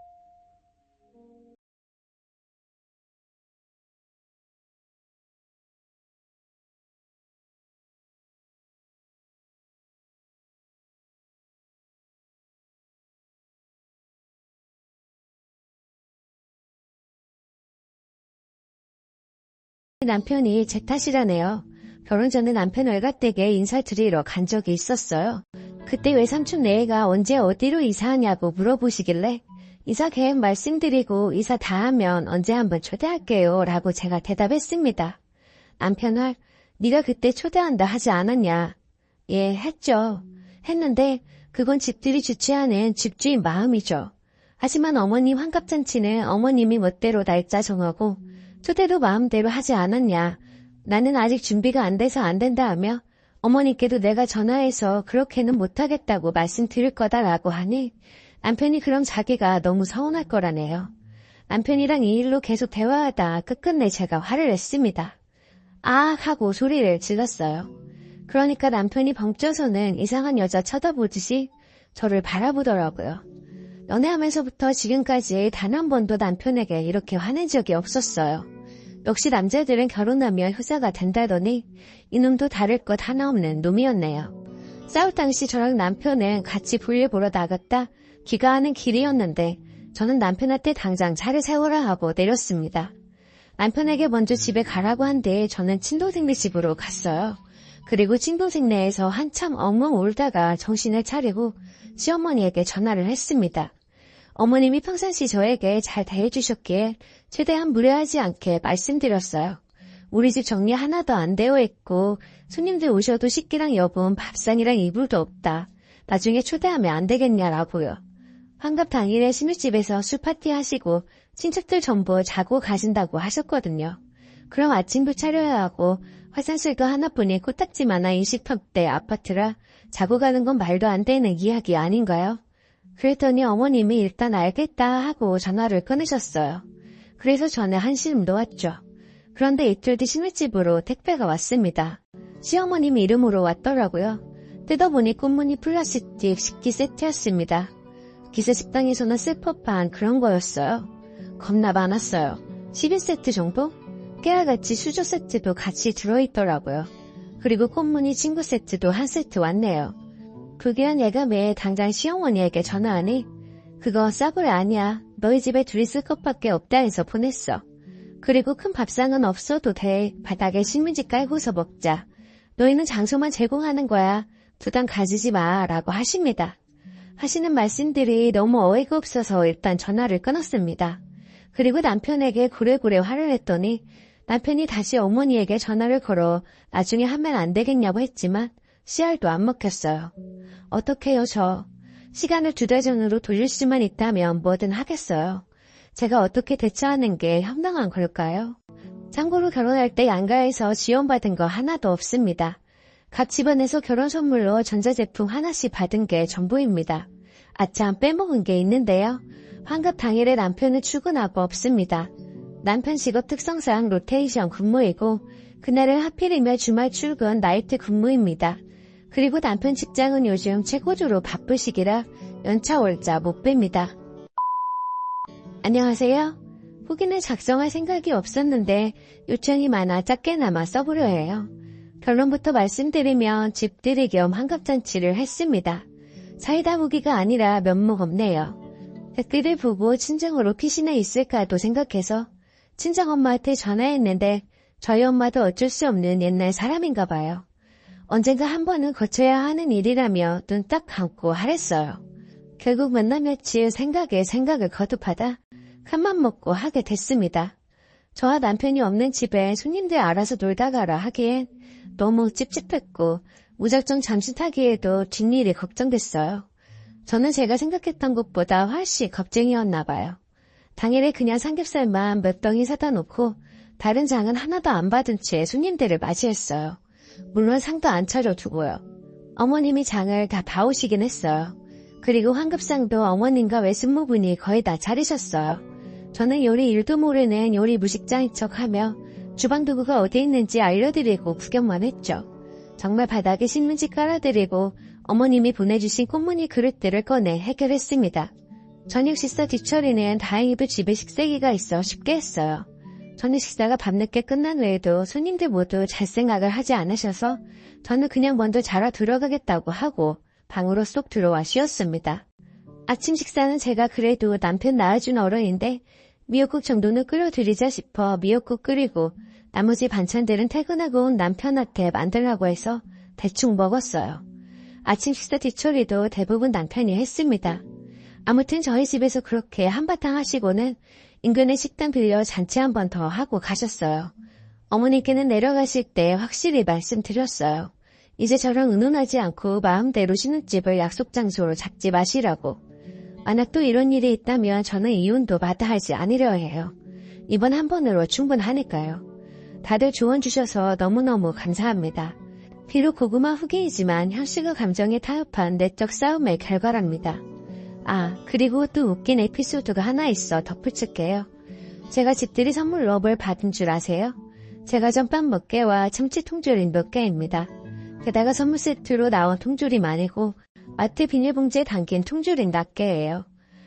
남편이 제 탓이라네요. 결혼 전에 남편 외갓댁에 인사드리러 간 적이 있었어요. 그때 외삼촌 네가 언제 어디로 이사하냐고 물어보시길래 이사 계획 말씀드리고 이사 다 하면 언제 한번 초대할게요 라고 제가 대답했습니다. 남편 할 네가 그때 초대한다 하지 않았냐. 예, 했죠. 했는데 그건 집들이 주최하는 집주인 마음이죠. 하지만 어머님 환갑잔치는 어머님이 멋대로 날짜 정하고 초대도 마음대로 하지 않았냐. 나는 아직 준비가 안 돼서 안 된다 하며 어머니께도 내가 전화해서 그렇게는 못하겠다고 말씀드릴 거다라고 하니 남편이 그럼 자기가 너무 서운할 거라네요. 남편이랑 이 일로 계속 대화하다 끝끝내 제가 화를 냈습니다. 아 하고 소리를 질렀어요. 그러니까 남편이 벙쪄서는 이상한 여자 쳐다보듯이 저를 바라보더라고요. 연애하면서부터 지금까지 단 한 번도 남편에게 이렇게 화낸 적이 없었어요. 역시 남자들은 결혼하면 효자가 된다더니 이놈도 다를 것 하나 없는 놈이었네요. 싸울 당시 저랑 남편은 같이 볼일 보러 나갔다 귀가하는 길이었는데 저는 남편한테 당장 차를 세우라 하고 내렸습니다. 남편에게 먼저 집에 가라고 한 뒤에 저는 친동생네 집으로 갔어요. 그리고 친동생네에서 한참 엉엉 울다가 정신을 차리고 시어머니에게 전화를 했습니다. 어머님이 평상시 저에게 잘 대해주셨기에 최대한 무례하지 않게 말씀드렸어요. 우리 집 정리 하나도 안 되어 있고 손님들 오셔도 식기랑 여분, 밥상이랑 이불도 없다. 나중에 초대하면 안 되겠냐라고요. 환갑 당일에 신우집에서 술 파티 하시고 친척들 전부 자고 가신다고 하셨거든요. 그럼 아침도 차려야 하고 화장실도 하나뿐인 코딱지만한 20평대 아파트라 자고 가는 건 말도 안 되는 이야기 아닌가요? 그랬더니 어머님이 일단 알겠다 하고 전화를 끊으셨어요. 그래서 저는 한시름 놓았죠. 그런데 이틀 뒤 신우집으로 택배가 왔습니다. 시어머님 이름으로 왔더라고요. 뜯어보니 꽃무늬 플라스틱 식기 세트였습니다. 기세 식당에서는 쓸 법한 그런 거였어요. 겁나 많았어요. 11세트 정도? 깨알같이 수저 세트도 같이 들어있더라고요. 그리고 꽃무늬 친구 세트도 한 세트 왔네요. 불길한 예감에 당장 시어머니에게 전화하니 그거 싸구려 아니야. 너희 집에 둘이 쓸 것밖에 없다 해서 보냈어. 그리고 큰 밥상은 없어도 돼. 바닥에 신문지 깔고서 먹자. 너희는 장소만 제공하는 거야. 부담 가지지 마 라고 하십니다. 하시는 말씀들이 너무 어이가 없어서 일단 전화를 끊었습니다. 그리고 남편에게 고래고래 화를 냈더니 남편이 다시 어머니에게 전화를 걸어 나중에 하면 안 되겠냐고 했지만 씨알도 안 먹혔어요. 어떡해요 저. 시간을 2달 전으로 돌릴 수만 있다면 뭐든 하겠어요. 제가 어떻게 대처하는 게 합당한 걸까요? 참고로 결혼할 때 양가에서 지원받은 거 하나도 없습니다. 각 집안에서 결혼 선물로 전자제품 하나씩 받은 게 전부입니다. 아참 빼먹은 게 있는데요. 환갑 당일에 남편은 출근하고 없습니다. 남편 직업 특성상 로테이션 근무이고 그날은 하필이면 주말 출근 나이트 근무입니다. 그리고 남편 직장은 요즘 최고조로 바쁠 시기라 연차 월자 못 뺍니다. 안녕하세요. 후기는 작성할 생각이 없었는데 요청이 많아 작게나마 써보려 해요. 결론부터 말씀드리면 집들이 겸 환갑잔치를 했습니다. 사이다 후기가 아니라 면목 없네요. 댓글을 보고 친정으로 피신해 있을까도 생각해서 친정엄마한테 전화했는데 저희 엄마도 어쩔 수 없는 옛날 사람인가 봐요. 언젠가 한 번은 거쳐야 하는 일이라며 눈 딱 감고 하랬어요. 결국 몇 날 며칠 생각에 생각을 거듭하다 큰맘 먹고 하게 됐습니다. 저와 남편이 없는 집에 손님들 알아서 놀다 가라 하기엔 너무 찝찝했고 무작정 잠시 타기에도 뒷일이 걱정됐어요. 저는 제가 생각했던 것보다 훨씬 겁쟁이였나 봐요. 당일에 그냥 삼겹살만 몇 덩이 사다 놓고 다른 장은 하나도 안 받은 채 손님들을 맞이했어요. 물론 상도 안 차려두고요. 어머님이 장을 다 봐오시긴 했어요. 그리고 환급상도 어머님과 외숙모분이 거의 다 차리셨어요. 저는 요리 일도 모르는 요리 무식자인 척하며 주방 도구가 어디 있는지 알려드리고 구경만 했죠. 정말 바닥에 신문지 깔아드리고 어머님이 보내주신 꽃무늬 그릇들을 꺼내 해결했습니다. 저녁 식사 뒤처리는 다행히도 집에 식세기가 있어 쉽게 했어요. 저녁 식사가 밤늦게 끝난 후에도 손님들 모두 잘 생각을 하지 않으셔서 저는 그냥 먼저 자러 들어가겠다고 하고 방으로 쏙 들어와 쉬었습니다. 아침 식사는 제가 그래도 남편 낳아준 어른인데 미역국 정도는 끓여드리자 싶어 미역국 끓이고 나머지 반찬들은 퇴근하고 온 남편한테 만들라고 해서 대충 먹었어요. 아침 식사 뒤처리도 대부분 남편이 했습니다. 아무튼 저희 집에서 그렇게 한바탕 하시고는 인근의 식당 빌려 잔치 한 번 더 하고 가셨어요. 어머니께는 내려가실 때 확실히 말씀드렸어요. 이제 저랑 의논하지 않고 마음대로 신혼집을 약속 장소로 잡지 마시라고. 만약 또 이런 일이 있다면 저는 이혼도 마다하지 않으려 해요. 이번 한 번으로 충분하니까요. 다들 조언 주셔서 너무너무 감사합니다. 비록 고구마 후기이지만 현실과 감정에 타협한 내적 싸움의 결과랍니다. 아, 그리고 또 웃긴 에피소드가 하나 있어 덧붙일게요. 제가 집들이 선물로 뭘 받은 줄 아세요? 제가 전빵 몇 개와 참치 통조림 몇 개입니다. 게다가 선물 세트로 나온 통조림 아니고 마트 비닐봉지에 담긴 통조림 낱개예요.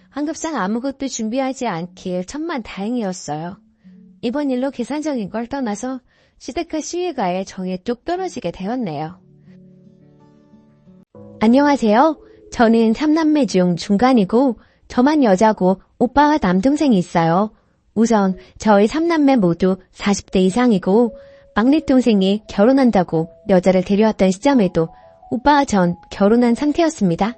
환급상 아무것도 준비하지 않길 천만 다행이었어요. 이번 일로 계산적인 걸 떠나서 시댁과 시위가에 정이 뚝 떨어지게 되었네요. 안녕하세요. 저는 3남매 중 중간이고 저만 여자고 오빠와 남동생이 있어요. 우선 저희 3남매 모두 40대 이상이고 막내 동생이 결혼한다고 여자를 데려왔던 시점에도 오빠와 전 결혼한 상태였습니다.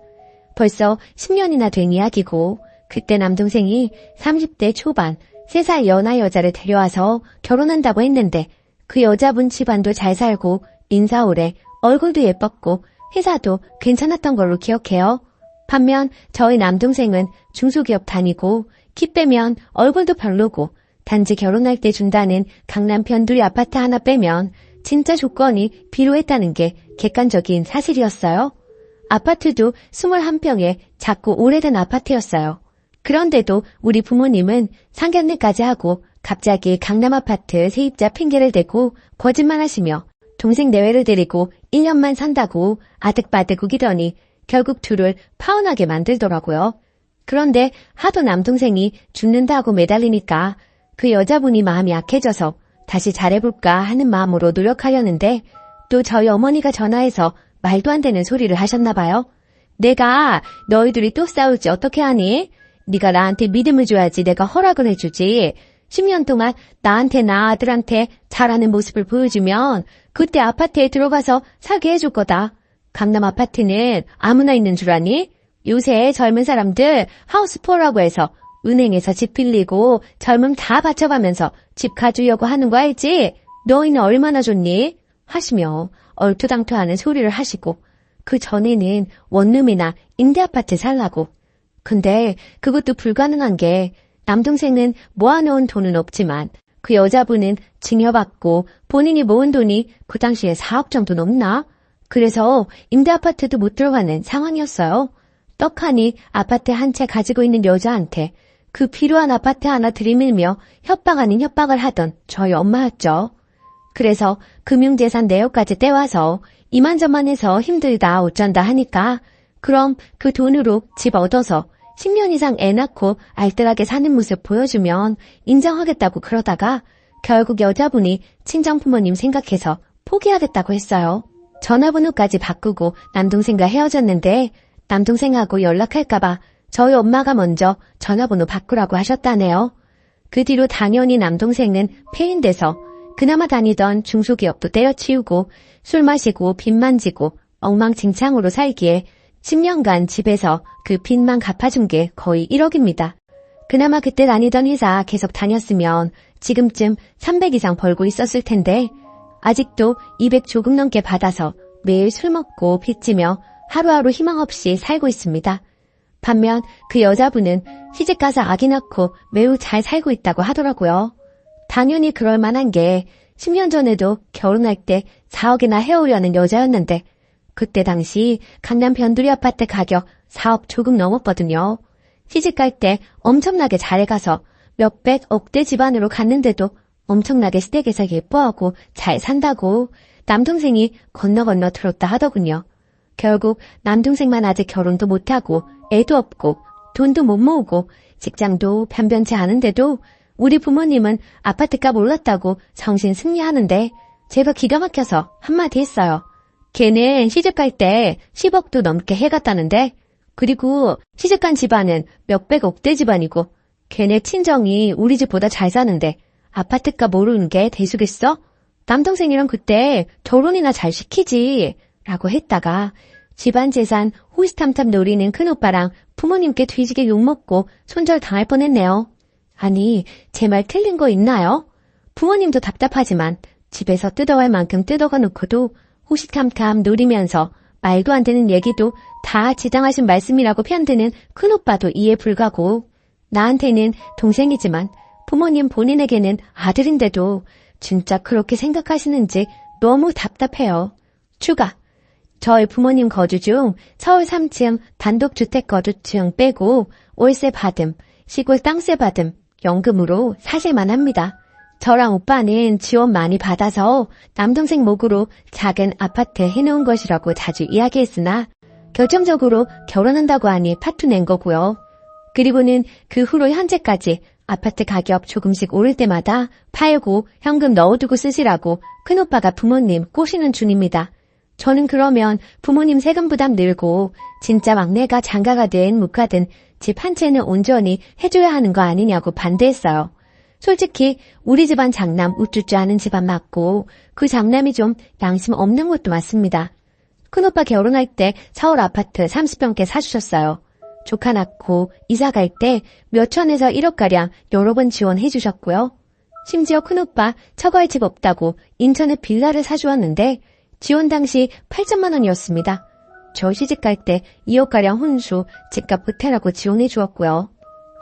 벌써 10년이나 된 이야기고 그때 남동생이 30대 초반 3살 연하 여자를 데려와서 결혼한다고 했는데 그 여자분 집안도 잘 살고 인사 오래 얼굴도 예뻤고 회사도 괜찮았던 걸로 기억해요. 반면 저희 남동생은 중소기업 다니고 키 빼면 얼굴도 별로고 단지 결혼할 때 준다는 강남 변두리 아파트 하나 빼면 진짜 조건이 비로했다는 게 객관적인 사실이었어요. 아파트도 21평에 작고 오래된 아파트였어요. 그런데도 우리 부모님은 상견례까지 하고 갑자기 강남 아파트 세입자 핑계를 대고 거짓말하시며 동생 내외를 데리고 1년만 산다고 아득바득 우기더니 결국 둘을 파혼하게 만들더라고요. 그런데 하도 남동생이 죽는다고 매달리니까 그 여자분이 마음이 약해져서 다시 잘해볼까 하는 마음으로 노력하려는데 또 저희 어머니가 전화해서 말도 안 되는 소리를 하셨나봐요. 내가 너희들이 또 싸우지 어떻게 하니? 네가 나한테 믿음을 줘야지 내가 허락을 해주지. 10년 동안 나한테나 아들한테 잘하는 모습을 보여주면 그때 아파트에 들어가서 살게 해줄 거다. 강남 아파트는 아무나 있는 줄 아니? 요새 젊은 사람들 하우스포라고 해서 은행에서 집 빌리고 젊음 다 바쳐가면서 집 가주려고 하는 거 알지? 너희는 얼마나 좋니? 하시며 얼토당토하는 소리를 하시고 그 전에는 원룸이나 임대아파트 살라고. 근데 그것도 불가능한 게 남동생은 모아놓은 돈은 없지만 그 여자분은 증여받고 본인이 모은 돈이 그 당시에 4억 정도 넘나? 그래서 임대아파트도 못 들어가는 상황이었어요. 떡하니 아파트 한 채 가지고 있는 여자한테 그 필요한 아파트 하나 들이밀며 협박 아닌 협박을 하던 저희 엄마였죠. 그래서 금융재산 내역까지 떼와서 이만저만해서 힘들다 어쩐다 하니까 그럼 그 돈으로 집 얻어서 10년 이상 애 낳고 알뜰하게 사는 모습 보여주면 인정하겠다고 그러다가 결국 여자분이 친정부모님 생각해서 포기하겠다고 했어요. 전화번호까지 바꾸고 남동생과 헤어졌는데 남동생하고 연락할까봐 저희 엄마가 먼저 전화번호 바꾸라고 하셨다네요. 그 뒤로 당연히 남동생은 폐인돼서 그나마 다니던 중소기업도 때려치우고 술 마시고 빚 만지고 엉망진창으로 살기에 10년간 집에서 그 빚만 갚아준 게 거의 1억입니다. 그나마 그때 다니던 회사 계속 다녔으면 지금쯤 300 이상 벌고 있었을 텐데 아직도 200 조금 넘게 받아서 매일 술 먹고 빚지며 하루하루 희망 없이 살고 있습니다. 반면 그 여자분은 시집가서 아기 낳고 매우 잘 살고 있다고 하더라고요. 당연히 그럴 만한 게 10년 전에도 결혼할 때 4억이나 해오려는 여자였는데 그때 당시 강남 변두리 아파트 가격 4억 조금 넘었거든요. 시집갈 때 엄청나게 잘해가서 몇백 억대 집안으로 갔는데도 엄청나게 시댁에서 예뻐하고 잘 산다고 남동생이 건너 들었다 하더군요. 결국 남동생만 아직 결혼도 못하고 애도 없고 돈도 못 모으고 직장도 변변치 않은데도 우리 부모님은 아파트값 올랐다고 정신 승리하는데 제가 기가 막혀서 한마디 했어요. 걔는 시집갈 때 10억도 넘게 해갔다는데 그리고 시집간 집안은 몇백 억대 집안이고 걔네 친정이 우리 집보다 잘 사는데 아파트값 모르는 게 대수겠어? 남동생이랑 그때 결혼이나 잘 시키지 라고 했다가 집안 재산 호시탐탐 노리는 큰오빠랑 부모님께 뒤지게 욕먹고 손절 당할 뻔했네요. 아니 제 말 틀린 거 있나요? 부모님도 답답하지만 집에서 뜯어갈 만큼 뜯어가 놓고도 호시탐탐 노리면서 말도 안 되는 얘기도 다 지당하신 말씀이라고 편드는 큰오빠도 이해 불가고, 나한테는 동생이지만 부모님 본인에게는 아들인데도 진짜 그렇게 생각하시는지 너무 답답해요. 추가. 저희 부모님 거주 중 서울 3층 단독주택 거주 중 빼고 월세 받음, 시골 땅세 받음, 연금으로 사실만 합니다. 저랑 오빠는 지원 많이 받아서 남동생 목으로 작은 아파트 해놓은 것이라고 자주 이야기했으나 결정적으로 결혼한다고 하니 파투 낸 거고요. 그리고는 그 후로 현재까지 아파트 가격 조금씩 오를 때마다 팔고 현금 넣어두고 쓰시라고 큰오빠가 부모님 꼬시는 중입니다. 저는 그러면 부모님 세금 부담 늘고 진짜 막내가 장가가든 못 가든 집 한 채는 온전히 해줘야 하는 거 아니냐고 반대했어요. 솔직히 우리 집안 장남 우쭈쭈 하는 집안 맞고 그 장남이 좀 양심 없는 것도 맞습니다. 큰오빠 결혼할 때 서울 아파트 30평대 사주셨어요. 조카 낳고 이사 갈 때 몇천에서 1억가량 여러 번 지원해 주셨고요. 심지어 큰오빠 처가할 집 없다고 인천에 빌라를 사주었는데 지원 당시 8천만 원이었습니다. 저 시집 갈 때 2억가량 혼수, 집값 보태라고 지원해 주었고요.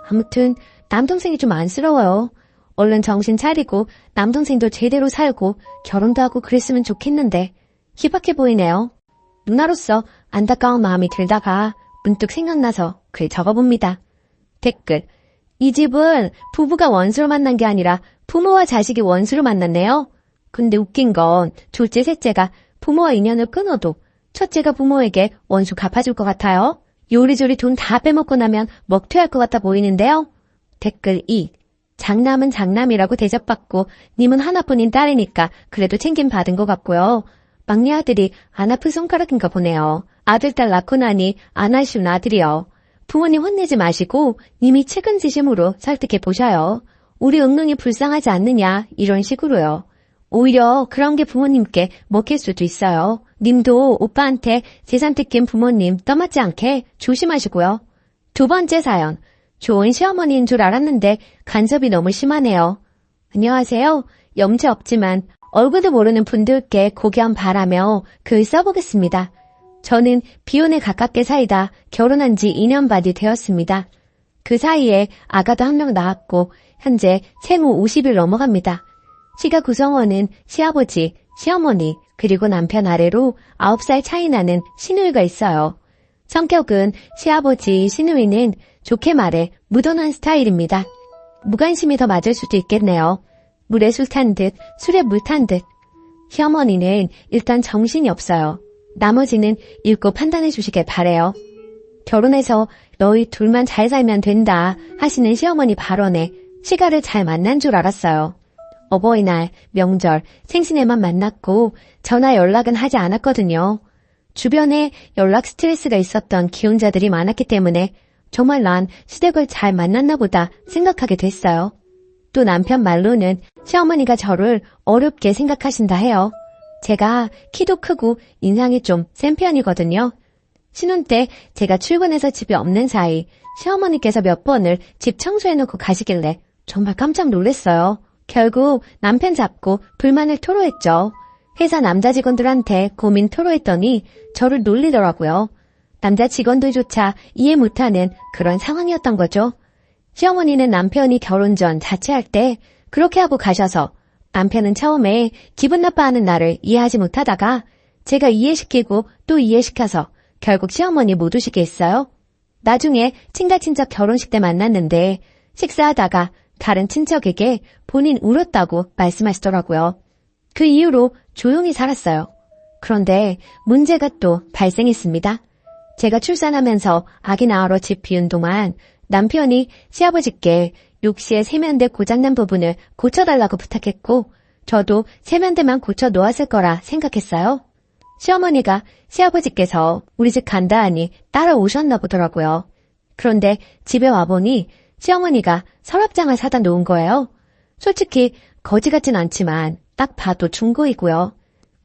아무튼 남동생이 좀 안쓰러워요. 얼른 정신 차리고 남동생도 제대로 살고 결혼도 하고 그랬으면 좋겠는데 희박해 보이네요. 누나로서 안타까운 마음이 들다가 문득 생각나서 글 적어봅니다. 댓글. 이 집은 부부가 원수로 만난 게 아니라 부모와 자식이 원수로 만났네요. 근데 웃긴 건 둘째, 셋째가 부모와 인연을 끊어도 첫째가 부모에게 원수 갚아줄 것 같아요. 요리조리 돈 다 빼먹고 나면 먹튀할 것 같아 보이는데요. 댓글 2. 장남은 장남이라고 대접받고 님은 하나뿐인 딸이니까 그래도 챙김 받은 것 같고요. 막내 아들이 안 아픈 손가락인가 보네요. 아들, 딸 낳고 나니 안 아쉬운 아들이요. 부모님 혼내지 마시고 님이 측은지심으로 설득해 보셔요. 우리 응능이 불쌍하지 않느냐 이런 식으로요. 오히려 그런 게 부모님께 먹힐 수도 있어요. 님도 오빠한테 재산 뜯긴 부모님 떠맡지 않게 조심하시고요. 두 번째 사연. 좋은 시어머니인 줄 알았는데 간섭이 너무 심하네요. 안녕하세요. 염치 없지만 얼굴도 모르는 분들께 고견 바라며 글 써보겠습니다. 저는 비혼에 가깝게 살다 결혼한 지 2년 반이 되었습니다. 그 사이에 아가도 한 명 낳았고 현재 생후 50일 넘어갑니다. 시가 구성원은 시아버지, 시어머니, 그리고 남편 아래로 9살 차이 나는 시누이가 있어요. 성격은 시아버지, 시누이는 좋게 말해 무던한 스타일입니다. 무관심이 더 맞을 수도 있겠네요. 물에 술 탄 듯, 술에 물 탄 듯. 시어머니는 일단 정신이 없어요. 나머지는 읽고 판단해 주시길 바래요. 결혼해서 너희 둘만 잘 살면 된다 하시는 시어머니 발언에 시가를 잘 만난 줄 알았어요. 어버이날, 명절, 생신에만 만났고 전화 연락은 하지 않았거든요. 주변에 연락 스트레스가 있었던 기혼자들이 많았기 때문에 정말 난 시댁을 잘 만났나 보다 생각하게 됐어요. 또 남편 말로는 시어머니가 저를 어렵게 생각하신다 해요. 제가 키도 크고 인상이 좀 센 편이거든요. 신혼 때 제가 출근해서 집에 없는 사이 시어머니께서 몇 번을 집 청소해놓고 가시길래 정말 깜짝 놀랐어요. 결국 남편 잡고 불만을 토로했죠. 회사 남자 직원들한테 고민 토로했더니 저를 놀리더라고요. 남자 직원들조차 이해 못하는 그런 상황이었던 거죠. 시어머니는 남편이 결혼 전 자취할 때 그렇게 하고 가셔서 남편은 처음에 기분 나빠하는 나를 이해하지 못하다가 제가 이해시키고 또 이해시켜서 결국 시어머니 못 오시게 했어요. 나중에 친가친척 결혼식 때 만났는데 식사하다가 다른 친척에게 본인 울었다고 말씀하시더라고요. 그 이후로 조용히 살았어요. 그런데 문제가 또 발생했습니다. 제가 출산하면서 아기 낳으러 집 비운 동안 남편이 시아버지께 욕실의 세면대 고장난 부분을 고쳐달라고 부탁했고 저도 세면대만 고쳐 놓았을 거라 생각했어요. 시어머니가 시아버지께서 우리 집 간다 하니 따라오셨나 보더라고요. 그런데 집에 와보니 시어머니가 서랍장을 사다 놓은 거예요. 솔직히 거지 같진 않지만 딱 봐도 중고이고요.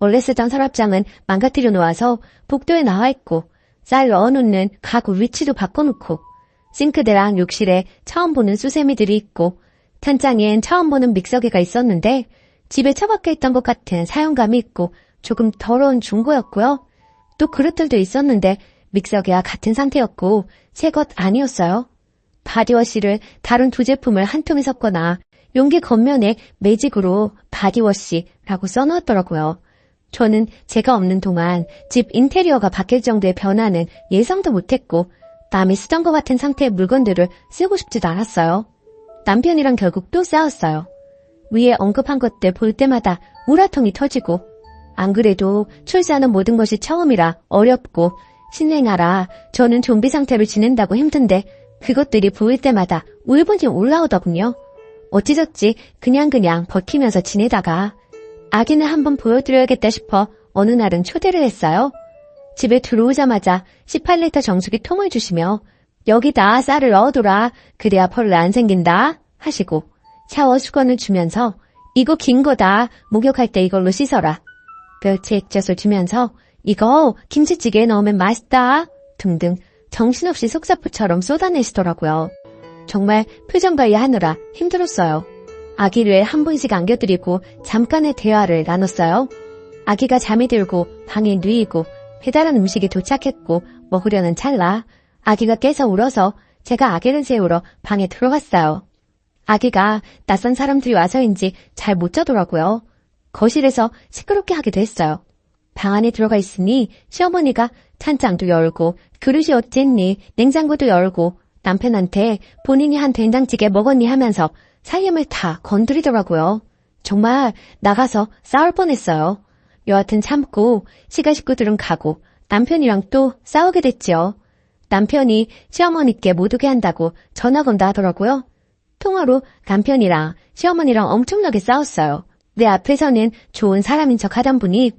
원래 쓰던 서랍장은 망가뜨려 놓아서 복도에 나와 있고 쌀 넣어놓는 가구 위치도 바꿔놓고 싱크대랑 욕실에 처음 보는 수세미들이 있고 찬장엔 처음 보는 믹서기가 있었는데 집에 처박혀 있던 것 같은 사용감이 있고 조금 더러운 중고였고요. 또 그릇들도 있었는데 믹서기와 같은 상태였고 새 것 아니었어요. 바디워시를 다른 두 제품을 한 통에 섞거나 용기 겉면에 매직으로 바디워시라고 써놓았더라고요. 저는 제가 없는 동안 집 인테리어가 바뀔 정도의 변화는 예상도 못했고 남이 쓰던 것 같은 상태의 물건들을 쓰고 싶지도 않았어요. 남편이랑 결국 또 싸웠어요. 위에 언급한 것들 볼 때마다 우라통이 터지고 안 그래도 출세하는 모든 것이 처음이라 어렵고 신행하라 저는 좀비 상태로 지낸다고 힘든데 그것들이 보일 때마다 울분이 올라오더군요. 어찌저찌 그냥 버티면서 지내다가 아기는 한번 보여드려야겠다 싶어 어느 날은 초대를 했어요. 집에 들어오자마자 18리터 정수기 통을 주시며 여기다 쌀을 넣어둬라. 그래야 벌레 안 생긴다 하시고 샤워 수건을 주면서 이거 긴 거다. 목욕할 때 이걸로 씻어라. 멸치 액젓을 주면서 이거 김치찌개에 넣으면 맛있다 등등 정신없이 속사포처럼 쏟아내시더라고요. 정말 표정 관리하느라 힘들었어요. 아기를 한 번씩 안겨드리고 잠깐의 대화를 나눴어요. 아기가 잠이 들고 방에 누이고 배달한 음식이 도착했고 먹으려는 찰나 아기가 깨서 울어서 제가 아기를 재우러 방에 들어갔어요. 아기가 낯선 사람들이 와서인지 잘 못 자더라고요. 거실에서 시끄럽게 하기도 했어요. 방 안에 들어가 있으니 시어머니가 찬장도 열고 그릇이 어쨌니 냉장고도 열고 남편한테 본인이 한 된장찌개 먹었니 하면서 살림을 다 건드리더라고요. 정말 나가서 싸울 뻔했어요. 여하튼 참고 시가 식구들은 가고 남편이랑 또 싸우게 됐지요. 남편이 시어머니께 못 오게 한다고 전화 건다 하더라고요. 통화로 남편이랑 시어머니랑 엄청나게 싸웠어요. 내 앞에서는 좋은 사람인 척 하던 분이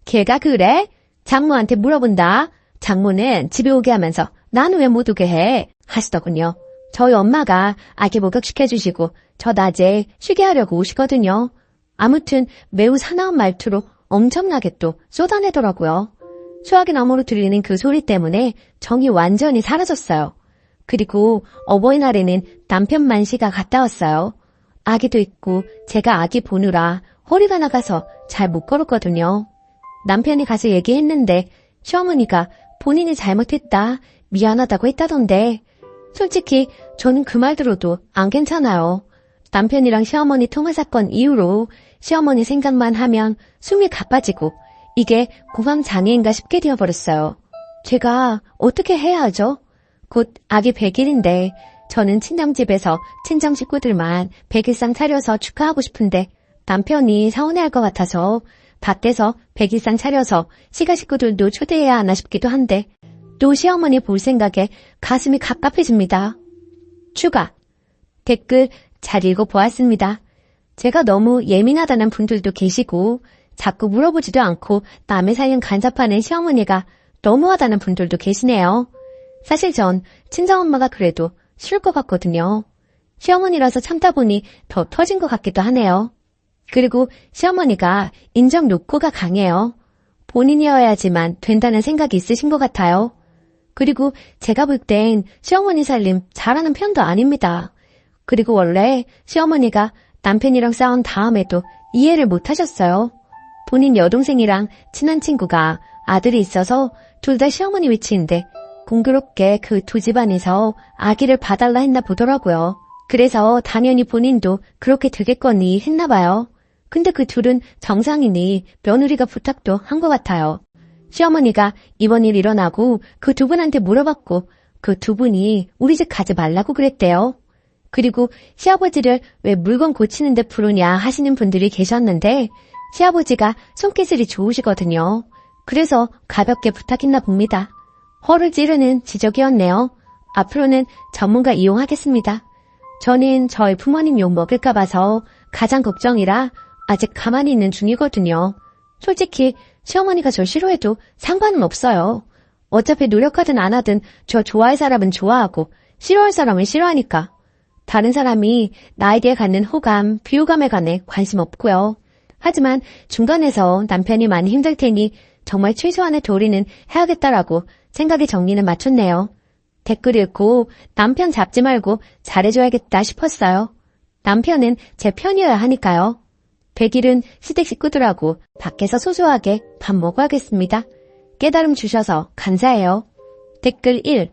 걔가 그래? 장모한테 물어본다. 장모는 집에 오게 하면서 나는 왜 못 오게 해? 하시더군요. 저희 엄마가 아기 목욕시켜주시고 저 낮에 쉬게 하려고 오시거든요. 아무튼 매우 사나운 말투로 엄청나게 또 쏟아내더라고요. 수화기 너머로 들리는 그 소리 때문에 정이 완전히 사라졌어요. 그리고 어버이날에는 남편 만시가 갔다 왔어요. 아기도 있고 제가 아기 보느라 허리가 나가서 잘 못 걸었거든요. 남편이 가서 얘기했는데 시어머니가 본인이 잘못했다, 미안하다고 했다던데 솔직히 저는 그 말 들어도 안 괜찮아요. 남편이랑 시어머니 통화 사건 이후로 시어머니 생각만 하면 숨이 가빠지고 이게 공황장애인가 싶게 되어버렸어요. 제가 어떻게 해야 하죠? 곧 아기 100일인데 저는 친정집에서 친정 식구들만 100일상 차려서 축하하고 싶은데 남편이 서운해할 것 같아서 밭에서 100일상 차려서 시가 식구들도 초대해야 하나 싶기도 한데 또 시어머니 볼 생각에 가슴이 갑갑해집니다. 추가 댓글 잘 읽어보았습니다. 제가 너무 예민하다는 분들도 계시고 자꾸 물어보지도 않고 남의 살림 간섭하는 시어머니가 너무하다는 분들도 계시네요. 사실 전 친정엄마가 그래도 싫을 것 같거든요. 시어머니라서 참다 보니 더 터진 것 같기도 하네요. 그리고 시어머니가 인정 욕구가 강해요. 본인이어야지만 된다는 생각이 있으신 것 같아요. 그리고 제가 볼 땐 시어머니 살림 잘하는 편도 아닙니다. 그리고 원래 시어머니가 남편이랑 싸운 다음에도 이해를 못 하셨어요. 본인 여동생이랑 친한 친구가 아들이 있어서 둘 다 시어머니 위치인데 공교롭게 그 두 집안에서 아기를 봐달라 했나 보더라고요. 그래서 당연히 본인도 그렇게 되겠거니 했나 봐요. 근데 그 둘은 정상이니 며느리가 부탁도 한 것 같아요. 시어머니가 이번 일 일어나고 그 두 분한테 물어봤고 그 두 분이 우리 집 가지 말라고 그랬대요. 그리고 시아버지를 왜 물건 고치는데 부르냐 하시는 분들이 계셨는데 시아버지가 손기술이 좋으시거든요. 그래서 가볍게 부탁했나 봅니다. 허를 찌르는 지적이었네요. 앞으로는 전문가 이용하겠습니다. 저는 저희 부모님 욕 먹을까 봐서 가장 걱정이라 아직 가만히 있는 중이거든요. 솔직히 시어머니가 저 싫어해도 상관은 없어요. 어차피 노력하든 안 하든 저 좋아할 사람은 좋아하고 싫어할 사람은 싫어하니까. 다른 사람이 나에 대해 갖는 호감, 비호감에 관해 관심 없고요. 하지만 중간에서 남편이 많이 힘들 테니 정말 최소한의 도리는 해야겠다라고 생각의 정리는 맞췄네요. 댓글 읽고 남편 잡지 말고 잘해줘야겠다 싶었어요. 남편은 제 편이어야 하니까요. 100일은 시댁 식구들하고 밖에서 소소하게 밥 먹어야겠습니다. 깨달음 주셔서 감사해요. 댓글 1.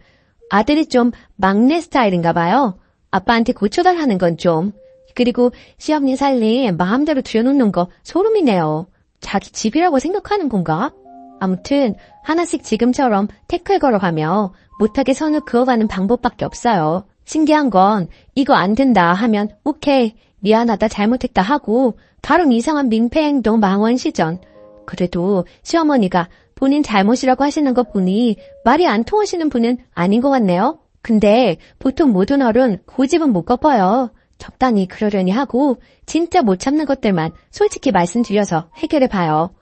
아들이 좀 막내 스타일인가 봐요. 아빠한테 고초달하는 건 좀. 그리고 시어머니 살림 마음대로 들여놓는 거 소름이네요. 자기 집이라고 생각하는 건가? 아무튼 하나씩 지금처럼 태클 걸어가며 못하게 선을 그어가는 방법밖에 없어요. 신기한 건 이거 안 된다 하면 오케이, 미안하다, 잘못했다 하고 다른 이상한 민폐 행동 망원 시전. 그래도 시어머니가 본인 잘못이라고 하시는 거 보니 말이 안 통하시는 분은 아닌 것 같네요. 근데 보통 모든 어른 고집은 못 꺾어요. 적당히 그러려니 하고 진짜 못 참는 것들만 솔직히 말씀드려서 해결해봐요.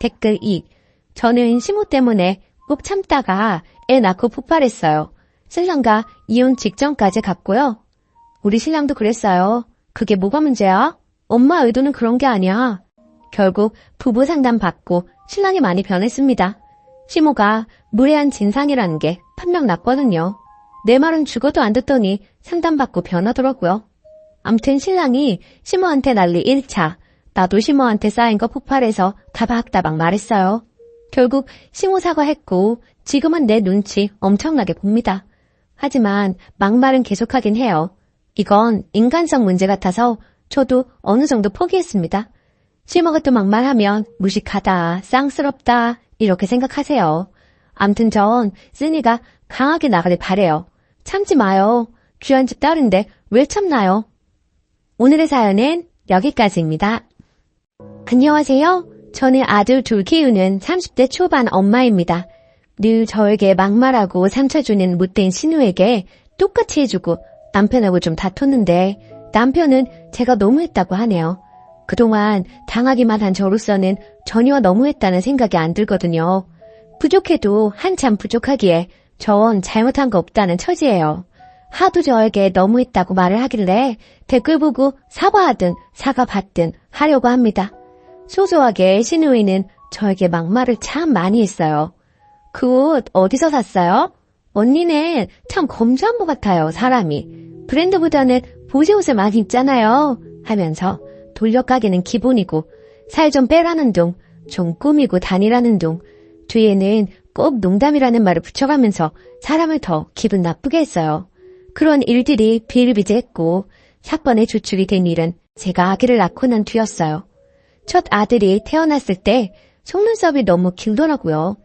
댓글 2. 저는 시모 때문에 꼭 참다가 애 낳고 폭발했어요. 신랑과 이혼 직전까지 갔고요. 우리 신랑도 그랬어요. 그게 뭐가 문제야? 엄마 의도는 그런 게 아니야. 결국 부부 상담 받고 신랑이 많이 변했습니다. 시모가 무례한 진상이라는 게 판명 났거든요. 내 말은 죽어도 안 듣더니 상담받고 변하더라고요. 암튼 신랑이 시모한테 난리 1차, 나도 시모한테 쌓인 거 폭발해서 다박다박 말했어요. 결국 시모 사과했고 지금은 내 눈치 엄청나게 봅니다. 하지만 막말은 계속하긴 해요. 이건 인간성 문제 같아서 저도 어느 정도 포기했습니다. 시모가 또 막말하면 무식하다, 쌍스럽다 이렇게 생각하세요. 암튼 전 쓰니가 강하게 나가길 바래요. 참지 마요. 귀한 집 딸인데 왜 참나요? 오늘의 사연은 여기까지입니다. 안녕하세요. 저는 아들 둘 키우는 30대 초반 엄마입니다. 늘 저에게 막말하고 상처 주는 못된 신우에게 똑같이 해주고 남편하고 좀 다퉜는데 남편은 제가 너무했다고 하네요. 그동안 당하기만 한 저로서는 전혀 너무했다는 생각이 안 들거든요. 부족해도 한참 부족하기에 전 잘못한 거 없다는 처지예요. 하도 저에게 너무했다고 말을 하길래 댓글 보고 사과하든 사과받든 하려고 합니다. 소소하게 신우이는 저에게 막말을 참 많이 했어요. 그 옷 어디서 샀어요? 언니는 참 검소한 것 같아요, 사람이. 브랜드보다는 보세 옷을 많이 입잖아요. 하면서 돌려가기는 기본이고 살 좀 빼라는 둥, 좀 꾸미고 다니라는 둥, 뒤에는 꼭 농담이라는 말을 붙여가면서 사람을 더 기분 나쁘게 했어요. 그런 일들이 비일비재했고 사건의 주축이 된 일은 제가 아기를 낳고 난 뒤였어요. 첫 아들이 태어났을 때 속눈썹이 너무 길더라고요.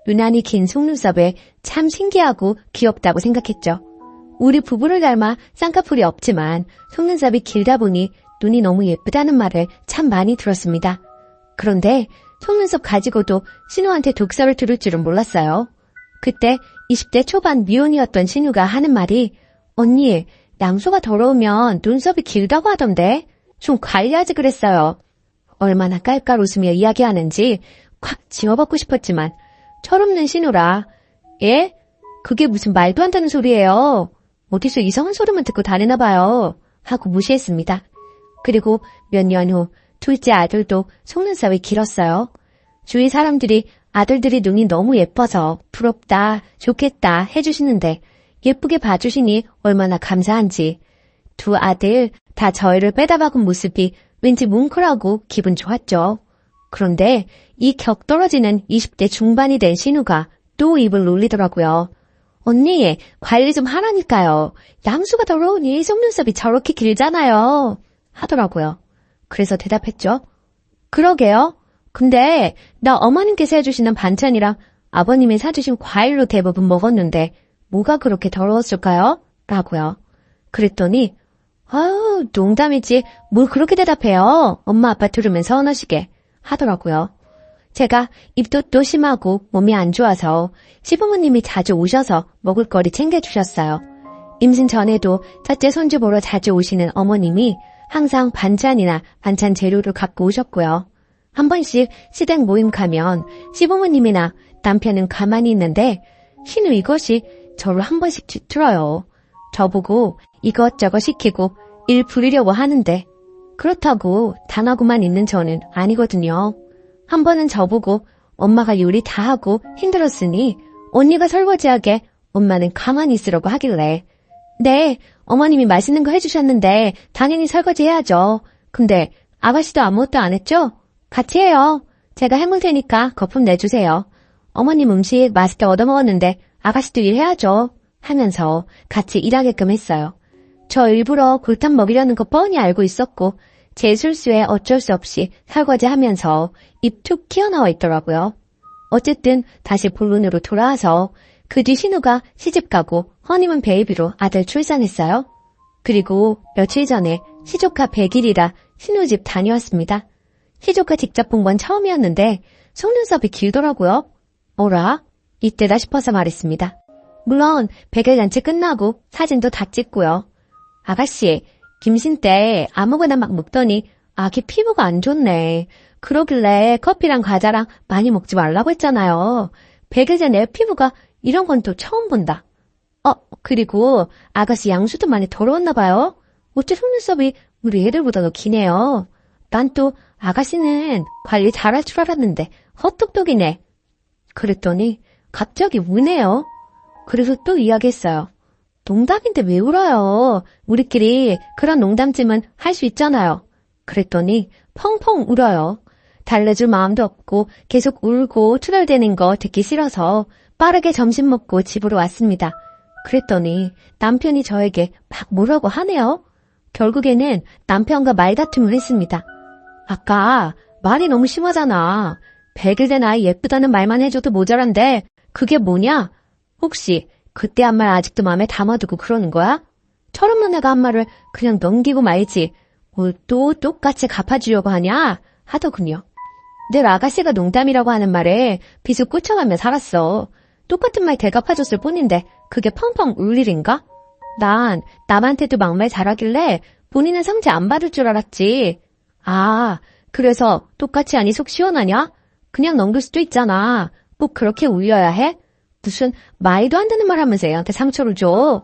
유난히 긴 속눈썹에 참 신기하고 귀엽다고 생각했죠. 우리 부부를 닮아 쌍꺼풀이 없지만 속눈썹이 길다 보니 눈이 너무 예쁘다는 말을 참 많이 들었습니다. 그런데 속눈썹 가지고도 신우한테 독설을 들을 줄은 몰랐어요. 그때 20대 초반 미혼이었던 신우가 하는 말이 언니, 양수가 더러우면 눈썹이 길다고 하던데 좀 관리하지 그랬어요. 얼마나 깔깔 웃으며 이야기하는지 콱 지워받고 싶었지만 철없는 신우라 예? 그게 무슨 말도 안 되는 소리예요. 어디서 이상한 소리만 듣고 다니나 봐요. 하고 무시했습니다. 그리고 몇 년 후 둘째 아들도 속눈썹이 길었어요. 주위 사람들이 아들들이 눈이 너무 예뻐서 부럽다, 좋겠다 해주시는데 예쁘게 봐주시니 얼마나 감사한지. 두 아들 다 저희를 빼다박은 모습이 왠지 뭉클하고 기분 좋았죠. 그런데 이 격떨어지는 20대 중반이 된 신우가 또 입을 놀리더라고요. 언니, 관리 좀 하라니까요. 양수가 더러우니 속눈썹이 저렇게 길잖아요. 하더라고요. 그래서 대답했죠. 그러게요. 근데 나 어머님께서 해주시는 반찬이랑 아버님이 사주신 과일로 대부분 먹었는데 뭐가 그렇게 더러웠을까요? 라고요. 그랬더니 아유, 농담이지 뭘 그렇게 대답해요. 엄마 아빠 들으면 서운하시게 하더라고요. 제가 입도 또 심하고 몸이 안 좋아서 시부모님이 자주 오셔서 먹을 거리 챙겨주셨어요. 임신 전에도 첫째 손주 보러 자주 오시는 어머님이 항상 반찬이나 반찬 재료를 갖고 오셨고요. 한 번씩 시댁 모임 가면 시부모님이나 남편은 가만히 있는데 신우 이것이 저를 한 번씩 뒤틀어요. 저보고 이것저것 시키고 일 부리려고 하는데 그렇다고 단하고만 있는 저는 아니거든요. 한 번은 저보고 엄마가 요리 다 하고 힘들었으니 언니가 설거지하게 엄마는 가만히 있으라고 하길래 네, 어머님이 맛있는 거 해주셨는데 당연히 설거지 해야죠. 근데 아가씨도 아무것도 안 했죠? 같이 해요. 제가 해물 테니까 거품 내주세요. 어머님 음식 맛있게 얻어먹었는데 아가씨도 일해야죠. 하면서 같이 일하게끔 했어요. 저 일부러 골탕 먹이려는 거 뻔히 알고 있었고 제 실수에 어쩔 수 없이 설거지하면서 입 툭 튀어나와 있더라고요. 어쨌든 다시 본론으로 돌아와서 그 뒤 신우가 시집가고 허니문 베이비로 아들 출산했어요. 그리고 며칠 전에 시조카 100일이라 신우 집 다녀왔습니다. 시조카 직접 본 건 처음이었는데 속눈썹이 길더라고요. 어라? 이때다 싶어서 말했습니다. 물론 100일 잔치 끝나고 사진도 다 찍고요. 아가씨, 김신 때 아무거나 막 먹더니 아기 피부가 안 좋네. 그러길래 커피랑 과자랑 많이 먹지 말라고 했잖아요. 100일 전에 피부가 이런 건 또 처음 본다. 그리고 아가씨 양수도 많이 더러웠나 봐요. 어째 속눈썹이 우리 애들보다도 기네요. 난 또 아가씨는 관리 잘할 줄 알았는데 헛똑똑이네. 그랬더니 갑자기 우네요. 그래서 또 이야기했어요. 농담인데 왜 울어요? 우리끼리 그런 농담쯤은 할 수 있잖아요. 그랬더니 펑펑 울어요. 달래줄 마음도 없고 계속 울고 투덜대는 거 듣기 싫어서 빠르게 점심 먹고 집으로 왔습니다. 그랬더니 남편이 저에게 막 뭐라고 하네요. 결국에는 남편과 말다툼을 했습니다. 아까 말이 너무 심하잖아. 100일 된 아이 예쁘다는 말만 해줘도 모자란데 그게 뭐냐? 혹시 그때 한 말 아직도 마음에 담아두고 그러는 거야? 철없는 애가 한 말을 그냥 넘기고 말지 뭘 또 똑같이 갚아주려고 하냐? 하더군요. 늘 아가씨가 농담이라고 하는 말에 비수 꽂혀가며 살았어. 똑같은 말 대갚아줬을 뿐인데 그게 펑펑 울 일인가? 난 남한테도 막말 잘하길래 본인은 상처 안 받을 줄 알았지. 아, 그래서 똑같이 하니 속 시원하냐? 그냥 넘길 수도 있잖아. 꼭 그렇게 울려야 해? 무슨 말도 안 되는 말 하면서 애한테 상처를 줘.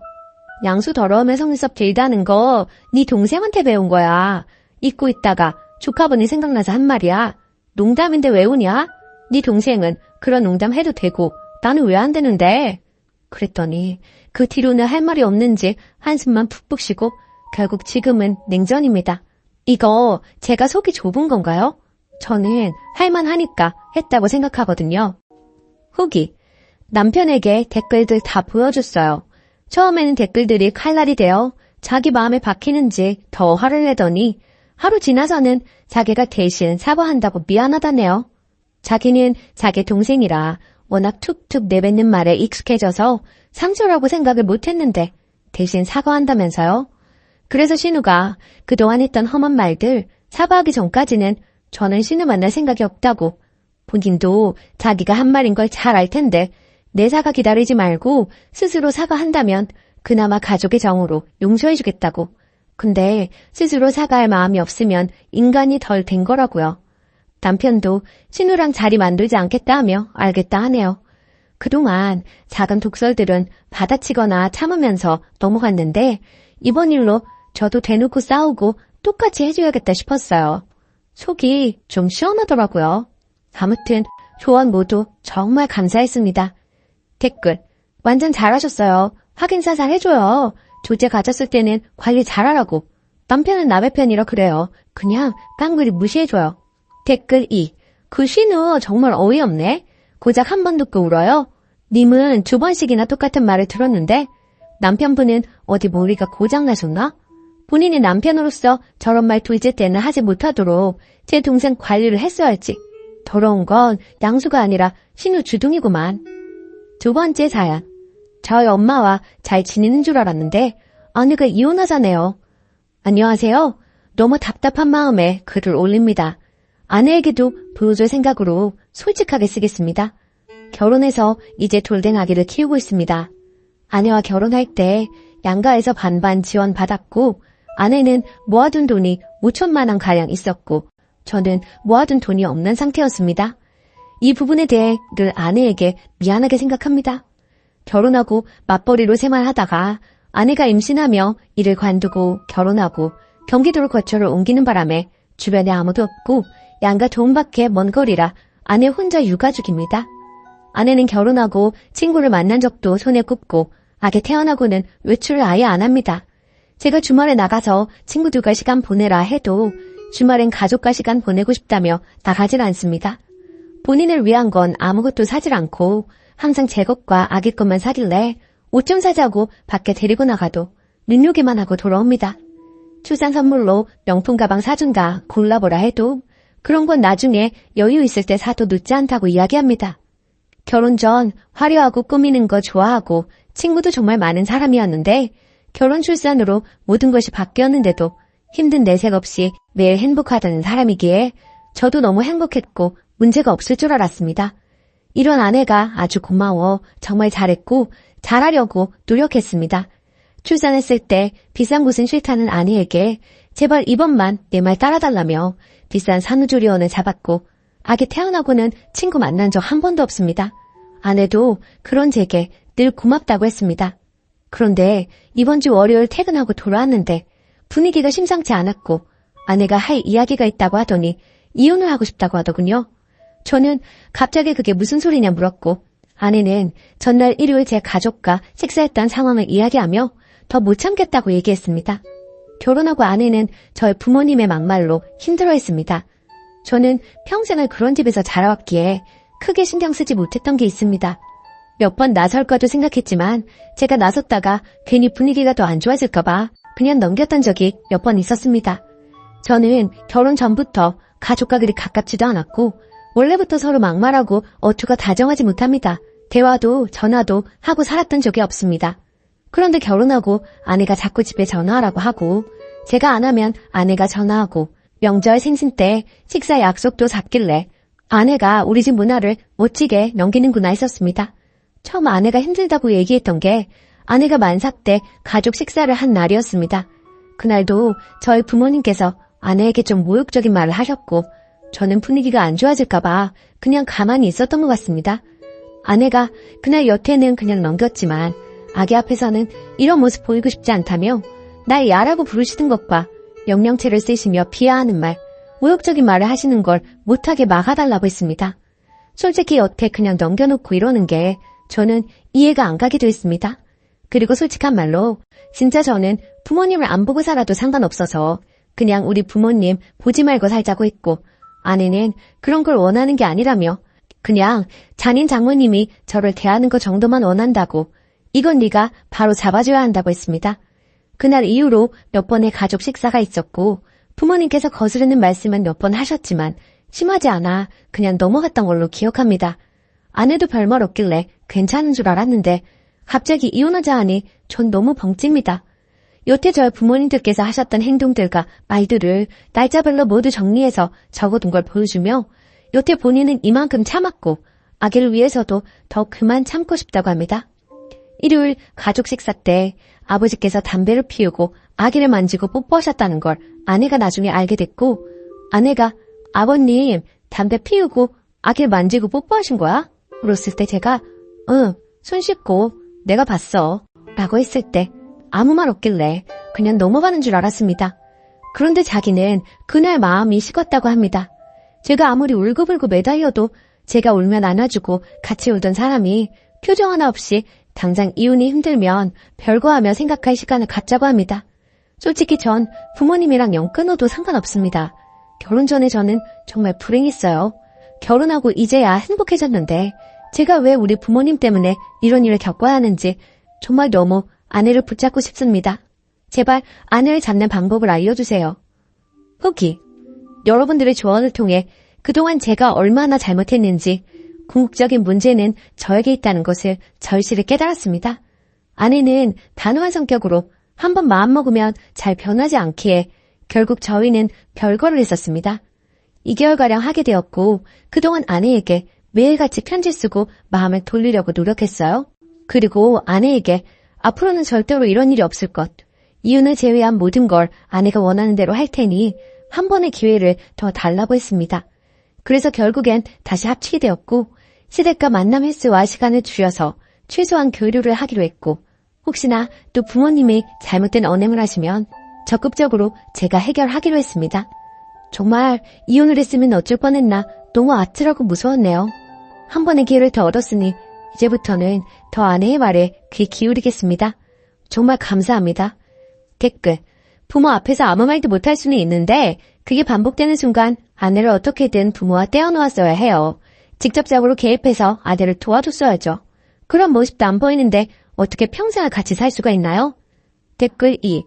양수 더러우면 속눈썹 길다는 거 네 동생한테 배운 거야. 잊고 있다가 조카분이 생각나서 한 말이야. 농담인데 왜 우냐? 네 동생은 그런 농담 해도 되고 나는 왜 안 되는데? 그랬더니 그 뒤로는 할 말이 없는지 한숨만 푹푹 쉬고 결국 지금은 냉전입니다. 이거 제가 속이 좁은 건가요? 저는 할만하니까 했다고 생각하거든요. 후기. 남편에게 댓글들 다 보여줬어요. 처음에는 댓글들이 칼날이 되어 자기 마음에 박히는지 더 화를 내더니 하루 지나서는 자기가 대신 사과한다고 미안하다네요. 자기는 자기 동생이라 워낙 툭툭 내뱉는 말에 익숙해져서 상처라고 생각을 못했는데 대신 사과한다면서요. 그래서 신우가 그동안 했던 험한 말들 사과하기 전까지는 저는 신우 만날 생각이 없다고 본인도 자기가 한 말인 걸 잘 알 텐데 내 사과 기다리지 말고 스스로 사과한다면 그나마 가족의 정으로 용서해주겠다고. 근데 스스로 사과할 마음이 없으면 인간이 덜 된 거라고요. 남편도 신우랑 자리 만들지 않겠다 하며 알겠다 하네요. 그동안 작은 독설들은 받아치거나 참으면서 넘어갔는데 이번 일로 저도 대놓고 싸우고 똑같이 해줘야겠다 싶었어요. 속이 좀 시원하더라고요. 아무튼 조언 모두 정말 감사했습니다. 댓글. 완전 잘하셨어요. 확인사살 해줘요. 조제 가졌을 때는 관리 잘하라고. 남편은 남의 편이라 그래요. 그냥 깡그리 무시해줘요. 댓글 2. 그 신우 정말 어이없네. 고작 한 번 듣고 울어요. 님은 2번씩이나 똑같은 말을 들었는데 남편분은 어디 머리가 고장나셨나? 본인이 남편으로서 저런 말 둘째 때는 하지 못하도록 제 동생 관리를 했어야지. 더러운 건 양수가 아니라 신우 주둥이구만. 2번째 사연. 저희 엄마와 잘 지내는 줄 알았는데 아내가 이혼하자네요. 안녕하세요. 너무 답답한 마음에 글을 올립니다. 아내에게도 보여줄 생각으로 솔직하게 쓰겠습니다. 결혼해서 이제 돌댕 아기를 키우고 있습니다. 아내와 결혼할 때 양가에서 반반 지원받았고 아내는 모아둔 돈이 5천만 원 가량 있었고 저는 모아둔 돈이 없는 상태였습니다. 이 부분에 대해 늘 아내에게 미안하게 생각합니다. 결혼하고 맞벌이로 생활하다가 아내가 임신하며 이를 관두고 결혼하고 경기도로 거처를 옮기는 바람에 주변에 아무도 없고 양가 도움밖에 먼 거리라 아내 혼자 유가족입니다. 아내는 결혼하고 친구를 만난 적도 손에 꼽고 아기 태어나고는 외출을 아예 안 합니다. 제가 주말에 나가서 친구들과 시간 보내라 해도 주말엔 가족과 시간 보내고 싶다며 나가질 않습니다. 본인을 위한 건 아무것도 사질 않고 항상 제 것과 아기 것만 사길래 옷 좀 사자고 밖에 데리고 나가도 눈요기만 하고 돌아옵니다. 출산 선물로 명품 가방 사준다 골라보라 해도 그런 건 나중에 여유 있을 때 사도 늦지 않다고 이야기합니다. 결혼 전 화려하고 꾸미는 거 좋아하고 친구도 정말 많은 사람이었는데 결혼 출산으로 모든 것이 바뀌었는데도 힘든 내색 없이 매일 행복하다는 사람이기에 저도 너무 행복했고 문제가 없을 줄 알았습니다. 이런 아내가 아주 고마워 정말 잘했고 잘하려고 노력했습니다. 출산했을 때 비싼 곳은 싫다는 아내에게 제발 이번만 내 말 따라달라며 비싼 산후조리원을 잡았고 아기 태어나고는 친구 만난 적 한 번도 없습니다. 아내도 그런 제게 늘 고맙다고 했습니다. 그런데 이번 주 월요일 퇴근하고 돌아왔는데 분위기가 심상치 않았고 아내가 할 이야기가 있다고 하더니 이혼을 하고 싶다고 하더군요. 저는 갑자기 그게 무슨 소리냐 물었고 아내는 전날 일요일 제 가족과 식사했던 상황을 이야기하며 더 못 참겠다고 얘기했습니다. 결혼하고 아내는 저의 부모님의 막말로 힘들어했습니다. 저는 평생을 그런 집에서 자라왔기에 크게 신경 쓰지 못했던 게 있습니다. 몇 번 나설까도 생각했지만 제가 나섰다가 괜히 분위기가 더 안 좋아질까봐 그냥 넘겼던 적이 몇 번 있었습니다. 저는 결혼 전부터 가족과 그리 가깝지도 않았고 원래부터 서로 막말하고 어투가 다정하지 못합니다. 대화도 전화도 하고 살았던 적이 없습니다. 그런데 결혼하고 아내가 자꾸 집에 전화하라고 하고 제가 안 하면 아내가 전화하고 명절 생신 때 식사 약속도 잡길래 아내가 우리 집 문화를 멋지게 넘기는구나 했었습니다. 처음 아내가 힘들다고 얘기했던 게 아내가 만삭 때 가족 식사를 한 날이었습니다. 그날도 저희 부모님께서 아내에게 좀 모욕적인 말을 하셨고 저는 분위기가 안 좋아질까봐 그냥 가만히 있었던 것 같습니다. 아내가 그날 여태는 그냥 넘겼지만 아기 앞에서는 이런 모습 보이고 싶지 않다며 날 야라고 부르시는 것과 명령체를 쓰시며 비하하는 말, 모욕적인 말을 하시는 걸 못하게 막아달라고 했습니다. 솔직히 여태 그냥 넘겨놓고 이러는 게 저는 이해가 안 가기도 했습니다. 그리고 솔직한 말로 진짜 저는 부모님을 안 보고 살아도 상관없어서 그냥 우리 부모님 보지 말고 살자고 했고 아내는 그런 걸 원하는 게 아니라며 그냥 잔인 장모님이 저를 대하는 것 정도만 원한다고 이건 네가 바로 잡아줘야 한다고 했습니다. 그날 이후로 몇 번의 가족 식사가 있었고 부모님께서 거스르는 말씀은 몇 번 하셨지만 심하지 않아 그냥 넘어갔던 걸로 기억합니다. 아내도 별말 없길래 괜찮은 줄 알았는데 갑자기 이혼하자 하니 전 너무 벙찝니다. 여태 저희 부모님들께서 하셨던 행동들과 말들을 날짜별로 모두 정리해서 적어둔 걸 보여주며 여태 본인은 이만큼 참았고 아기를 위해서도 더 그만 참고 싶다고 합니다. 일요일 가족 식사 때 아버지께서 담배를 피우고 아기를 만지고 뽀뽀하셨다는 걸 아내가 나중에 알게 됐고 아내가 아버님 담배 피우고 아기를 만지고 뽀뽀하신 거야? 물었을 때 제가 응, 손 씻고 내가 봤어 라고 했을 때 아무 말 없길래 그냥 넘어가는 줄 알았습니다. 그런데 자기는 그날 마음이 식었다고 합니다. 제가 아무리 울고불고 매달려도 제가 울면 안아주고 같이 울던 사람이 표정 하나 없이 당장 이혼이 힘들면 별거하며 생각할 시간을 갖자고 합니다. 솔직히 전 부모님이랑 영 끊어도 상관없습니다. 결혼 전에 저는 정말 불행했어요. 결혼하고 이제야 행복해졌는데 제가 왜 우리 부모님 때문에 이런 일을 겪어야 하는지 정말 너무 아내를 붙잡고 싶습니다. 제발 아내를 잡는 방법을 알려주세요. 후기. 여러분들의 조언을 통해 그동안 제가 얼마나 잘못했는지 궁극적인 문제는 저에게 있다는 것을 절실히 깨달았습니다. 아내는 단호한 성격으로 한번 마음먹으면 잘 변하지 않기에 결국 저희는 별거를 했었습니다. 2개월가량 하게 되었고 그동안 아내에게 매일같이 편지 쓰고 마음을 돌리려고 노력했어요. 그리고 아내에게 앞으로는 절대로 이런 일이 없을 것, 이혼을 제외한 모든 걸 아내가 원하는 대로 할 테니 한 번의 기회를 더 달라고 했습니다. 그래서 결국엔 다시 합치게 되었고 시댁과 만남 횟수와 시간을 줄여서 최소한 교류를 하기로 했고 혹시나 또 부모님이 잘못된 언행을 하시면 적극적으로 제가 해결하기로 했습니다. 정말 이혼을 했으면 어쩔 뻔했나 너무 아찔하고 무서웠네요. 한 번의 기회를 더 얻었으니 이제부터는 더 아내의 말에 귀 기울이겠습니다. 정말 감사합니다. 댓글. 부모 앞에서 아무 말도 못할 수는 있는데 그게 반복되는 순간 아내를 어떻게든 부모와 떼어놓았어야 해요. 직접적으로 개입해서 아내를 도와줬어야죠. 그런 모습도 안 보이는데 어떻게 평생을 같이 살 수가 있나요? 댓글 2.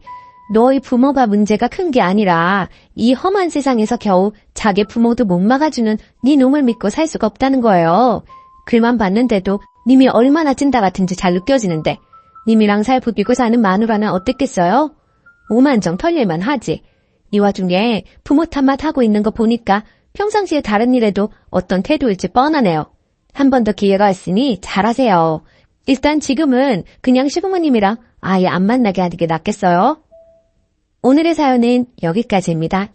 너희 부모가 문제가 큰 게 아니라 이 험한 세상에서 겨우 자기 부모도 못 막아주는 네 놈을 믿고 살 수가 없다는 거예요. 글만 봤는데도 님이 얼마나 찐따 같은지 잘 느껴지는데 님이랑 살 부비고 사는 마누라는 어땠겠어요? 오만정 털릴만 하지. 이 와중에 부모 탓만 하고 있는 거 보니까 평상시에 다른 일에도 어떤 태도일지 뻔하네요. 한 번 더 기회가 있으니 잘하세요. 일단 지금은 그냥 시부모님이랑 아예 안 만나게 하는 게 낫겠어요? 오늘의 사연은 여기까지입니다.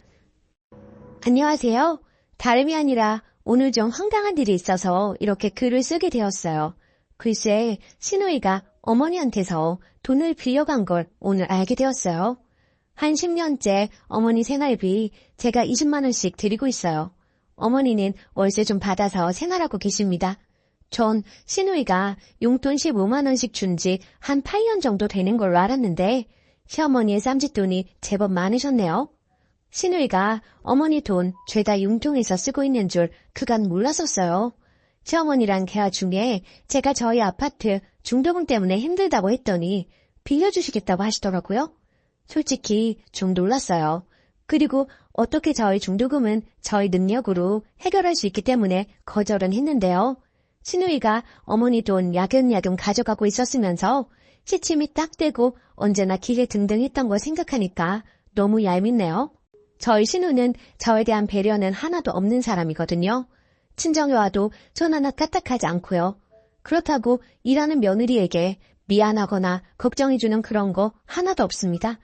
안녕하세요. 다름이 아니라 오늘 좀 황당한 일이 있어서 이렇게 글을 쓰게 되었어요. 글쎄, 시누이가 어머니한테서 돈을 빌려간 걸 오늘 알게 되었어요. 한 10년째 어머니 생활비 제가 20만 원씩 드리고 있어요. 어머니는 월세 좀 받아서 생활하고 계십니다. 전 시누이가 용돈 15만 원씩 준 지 한 8년 정도 되는 걸로 알았는데 시어머니의 쌈짓돈이 제법 많으셨네요. 시누이가 어머니 돈 죄다 융통해서 쓰고 있는 줄 그간 몰랐었어요. 시어머니랑 대화 중에 제가 저희 아파트 중도금 때문에 힘들다고 했더니 빌려주시겠다고 하시더라고요. 솔직히 좀 놀랐어요. 그리고 어떻게 저희 중도금은 저희 능력으로 해결할 수 있기 때문에 거절은 했는데요. 시누이가 어머니 돈 야금야금 가져가고 있었으면서 시침이 딱 되고 언제나 기계 등등했던 걸 생각하니까 너무 얄밉네요. 저희 시누는 저에 대한 배려는 하나도 없는 사람이거든요. 친정에 와도 손 하나 까딱하지 않고요. 그렇다고 일하는 며느리에게 미안하거나 걱정해주는 그런 거 하나도 없습니다.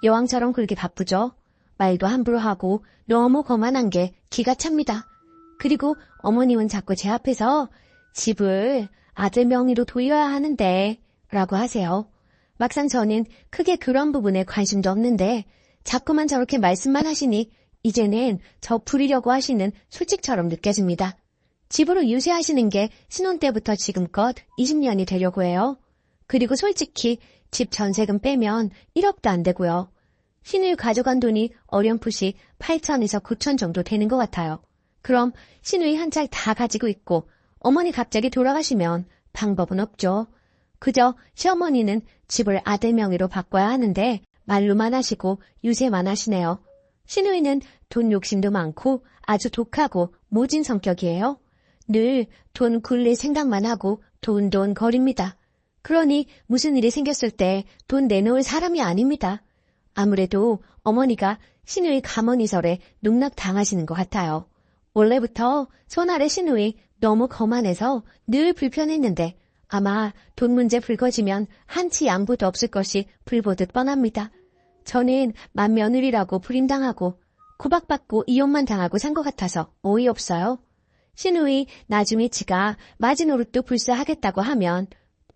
여왕처럼 그렇게 바쁘죠. 말도 함부로 하고 너무 거만한 게 기가 찹니다. 그리고 어머님은 자꾸 제 앞에서 집을 아들 명의로 돌려야 하는데 라고 하세요. 막상 저는 크게 그런 부분에 관심도 없는데 자꾸만 저렇게 말씀만 하시니 이제는 저 부리려고 하시는 술집처럼 느껴집니다. 집으로 유세하시는 게 신혼 때부터 지금껏 20년이 되려고 해요. 그리고 솔직히 집 전세금 빼면 1억도 안 되고요. 시누이 가져간 돈이 어렴풋이 8천에서 9천 정도 되는 것 같아요. 그럼 시누이 한 찰 다 가지고 있고 어머니 갑자기 돌아가시면 방법은 없죠. 그저 시어머니는 집을 아들 명의로 바꿔야 하는데 말로만 하시고 유세만 하시네요. 시누이는 돈 욕심도 많고 아주 독하고 모진 성격이에요. 늘 돈 굴릴 생각만 하고 돈 거립니다. 그러니 무슨 일이 생겼을 때 돈 내놓을 사람이 아닙니다. 아무래도 어머니가 시누이 가머니설에 농락당하시는 것 같아요. 원래부터 손아래 시누이 너무 거만해서 늘 불편했는데 아마 돈 문제 불거지면 한치 양보도 없을 것이 불보듯 뻔합니다. 저는 맏며느리라고 불임당하고 구박받고 이혼만 당하고 산 것 같아서 어이없어요. 시누이 나중에 지가 마지노릇도 불사하겠다고 하면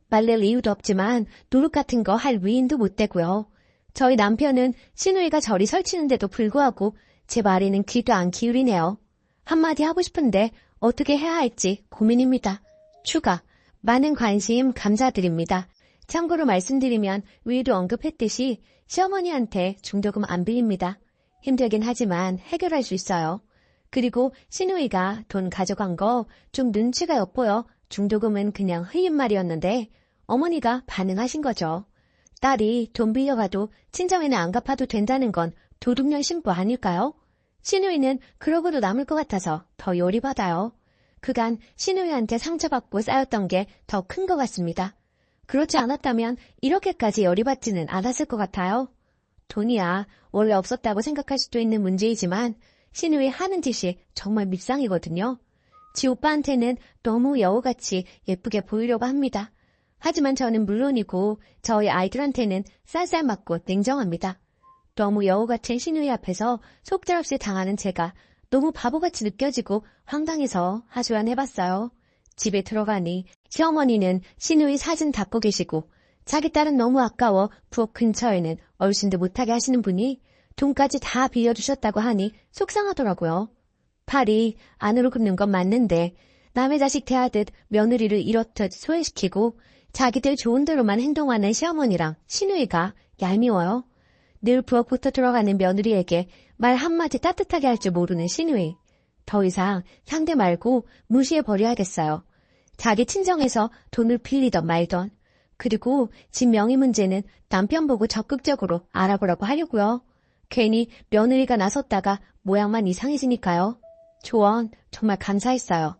말릴 이유도 없지만 노릇 같은 거 할 위인도 못 되고요. 저희 남편은 시누이가 저리 설치는데도 불구하고 제 말에는 귀도 안 기울이네요. 한마디 하고 싶은데 어떻게 해야 할지 고민입니다. 추가, 많은 관심 감사드립니다. 참고로 말씀드리면 위에도 언급했듯이 시어머니한테 중도금 안 빌립니다. 힘들긴 하지만 해결할 수 있어요. 그리고 시누이가 돈 가져간 거 좀 눈치가 엿보여 중도금은 그냥 흐인 말이었는데 어머니가 반응하신 거죠. 딸이 돈 빌려가도 친정에는 안 갚아도 된다는 건 도둑년 신부 아닐까요? 시누이는 그러고도 남을 것 같아서 더 열이받아요. 그간 시누이한테 상처받고 쌓였던 게 더 큰 것 같습니다. 그렇지 않았다면 이렇게까지 열이받지는 않았을 것 같아요. 돈이야 원래 없었다고 생각할 수도 있는 문제이지만 시누이 하는 짓이 정말 밉상이거든요. 지 오빠한테는 너무 여우같이 예쁘게 보이려고 합니다. 하지만 저는 물론이고 저희 아이들한테는 쌀쌀 맞고 냉정합니다. 너무 여우 같은 시누이 앞에서 속절없이 당하는 제가 너무 바보같이 느껴지고 황당해서 하소연해봤어요. 집에 들어가니 시어머니는 시누이 사진 닦고 계시고 자기 딸은 너무 아까워 부엌 근처에는 얼씬도 못하게 하시는 분이 돈까지 다 빌려주셨다고 하니 속상하더라고요. 팔이 안으로 굽는 건 맞는데 남의 자식 대하듯 며느리를 이렇듯 소외시키고 자기들 좋은 대로만 행동하는 시어머니랑 시누이가 얄미워요. 늘 부엌부터 들어가는 며느리에게 말 한마디 따뜻하게 할 줄 모르는 시누이. 더 이상 상대 말고 무시해버려야겠어요. 자기 친정에서 돈을 빌리던 말던. 그리고 집 명의 문제는 남편 보고 적극적으로 알아보라고 하려고요. 괜히 며느리가 나섰다가 모양만 이상해지니까요. 조언 정말 감사했어요.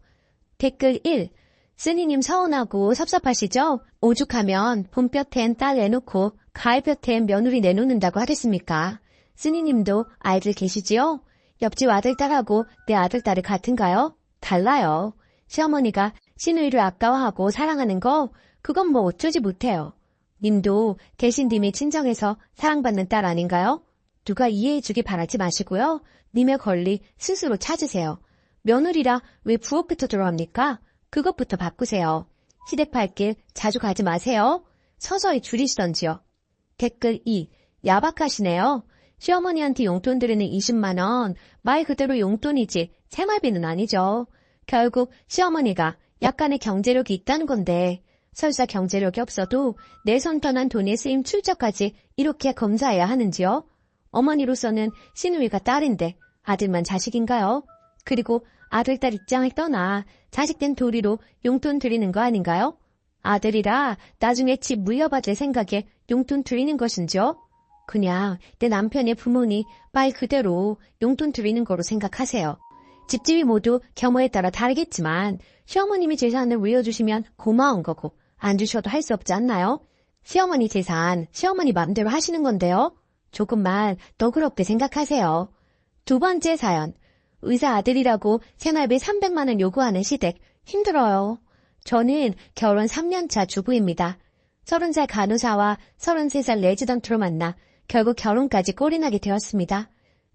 댓글 1. 쓰니님 서운하고 섭섭하시죠? 오죽하면 봄볕엔 딸 내놓고 가을볕엔 며느리 내놓는다고 하겠습니까? 쓰니님도 아이들 계시지요? 옆집 아들딸하고 내 아들딸이 같은가요? 달라요. 시어머니가 시누이를 아까워하고 사랑하는 거 그건 뭐 어쩌지 못해요. 님도 계신 님의 친정에서 사랑받는 딸 아닌가요? 누가 이해해주기 바라지 마시고요. 님의 권리 스스로 찾으세요. 며느리라 왜 부엌부터 들어갑니까? 그것부터 바꾸세요. 시댁 발길 자주 가지 마세요. 서서히 줄이시던지요. 댓글 2. 야박하시네요. 시어머니한테 용돈 드리는 20만 원, 말 그대로 용돈이지 생활비는 아니죠. 결국 시어머니가 약간의 경제력이 있다는 건데 설사 경제력이 없어도 내 손 떠난 돈의 쓰임 출처까지 이렇게 검사해야 하는지요? 어머니로서는 시누이가 딸인데 아들만 자식인가요? 그리고 아들딸 입장을 떠나 자식된 도리로 용돈 드리는 거 아닌가요? 아들이라 나중에 집 물려받을 생각에 용돈 드리는 것인지요? 그냥 내 남편의 부모니 말 그대로 용돈 드리는 거로 생각하세요. 집집이 모두 경우에 따라 다르겠지만 시어머님이 재산을 물려주시면 고마운 거고 안 주셔도 할 수 없지 않나요? 시어머니 재산 시어머니 맘대로 하시는 건데요. 조금만 너그럽게 생각하세요. 두 번째 사연. 의사 아들이라고 생활비 300만 원 요구하는 시댁 힘들어요. 저는 결혼 3년차 주부입니다. 30살 간호사와 33살 레지던트로 만나 결국 결혼까지 꼴이나게 되었습니다.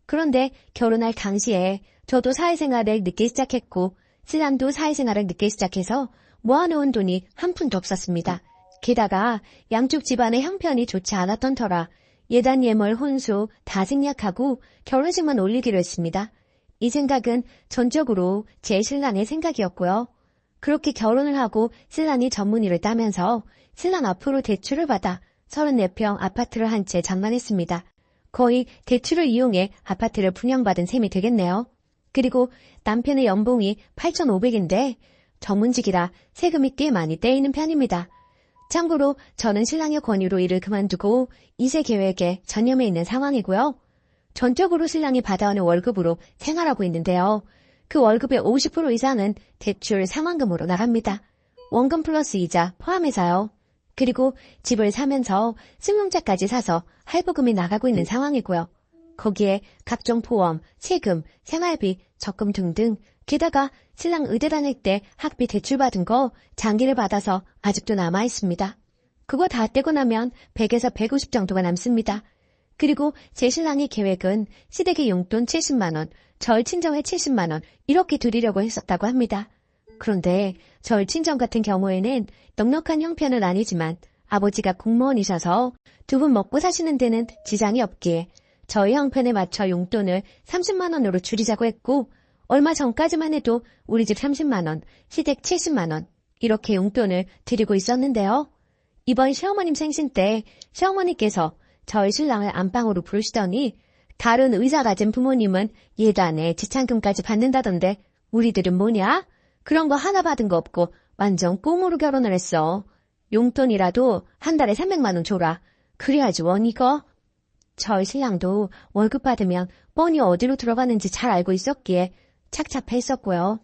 그런데 결혼할 당시에 저도 사회생활을 늦게 시작했고 신랑도 사회생활을 늦게 시작해서 모아놓은 돈이 한 푼도 없었습니다. 게다가 양쪽 집안의 형편이 좋지 않았던 터라 예단 예물 혼수 다 생략하고 결혼식만 올리기로 했습니다. 이 생각은 전적으로 제 신랑의 생각이었고요. 그렇게 결혼을 하고 신랑이 전문의를 따면서 신랑 앞으로 대출을 받아 34평 아파트를 한 채 장만했습니다. 거의 대출을 이용해 아파트를 분양받은 셈이 되겠네요. 그리고 남편의 연봉이 8,500인데 전문직이라 세금이 꽤 많이 떼이는 편입니다. 참고로 저는 신랑의 권유로 일을 그만두고 2세 계획에 전념해 있는 상황이고요. 전적으로 신랑이 받아오는 월급으로 생활하고 있는데요. 그 월급의 50% 이상은 대출 상환금으로 나갑니다. 원금 플러스 이자 포함해서요. 그리고 집을 사면서 승용차까지 사서 할부금이 나가고 있는 상황이고요. 거기에 각종 보험, 세금, 생활비, 적금 등등 게다가 신랑 의대 다닐 때 학비 대출받은 거 장기를 받아서 아직도 남아있습니다. 그거 다 떼고 나면 100에서 150 정도가 남습니다. 그리고 제 신랑의 계획은 시댁의 용돈 70만 원, 저희 친정에 70만 원 이렇게 드리려고 했었다고 합니다. 그런데 저희 친정 같은 경우에는 넉넉한 형편은 아니지만 아버지가 공무원이셔서 두 분 먹고 사시는 데는 지장이 없기에 저희 형편에 맞춰 용돈을 30만 원으로 줄이자고 했고 얼마 전까지만 해도 우리 집 30만 원, 시댁 70만 원 이렇게 용돈을 드리고 있었는데요. 이번 시어머님 생신 때 시어머니께서 저희 신랑을 안방으로 부르시더니 다른 의사 가진 부모님은 예단에 지참금까지 받는다던데 우리들은 뭐냐? 그런 거 하나 받은 거 없고 완전 꽁으로 결혼을 했어. 용돈이라도 한 달에 300만 원 줘라. 그래야지 원 이거. 저희 신랑도 월급 받으면 뻔히 어디로 들어가는지 잘 알고 있었기에 착잡했었고요.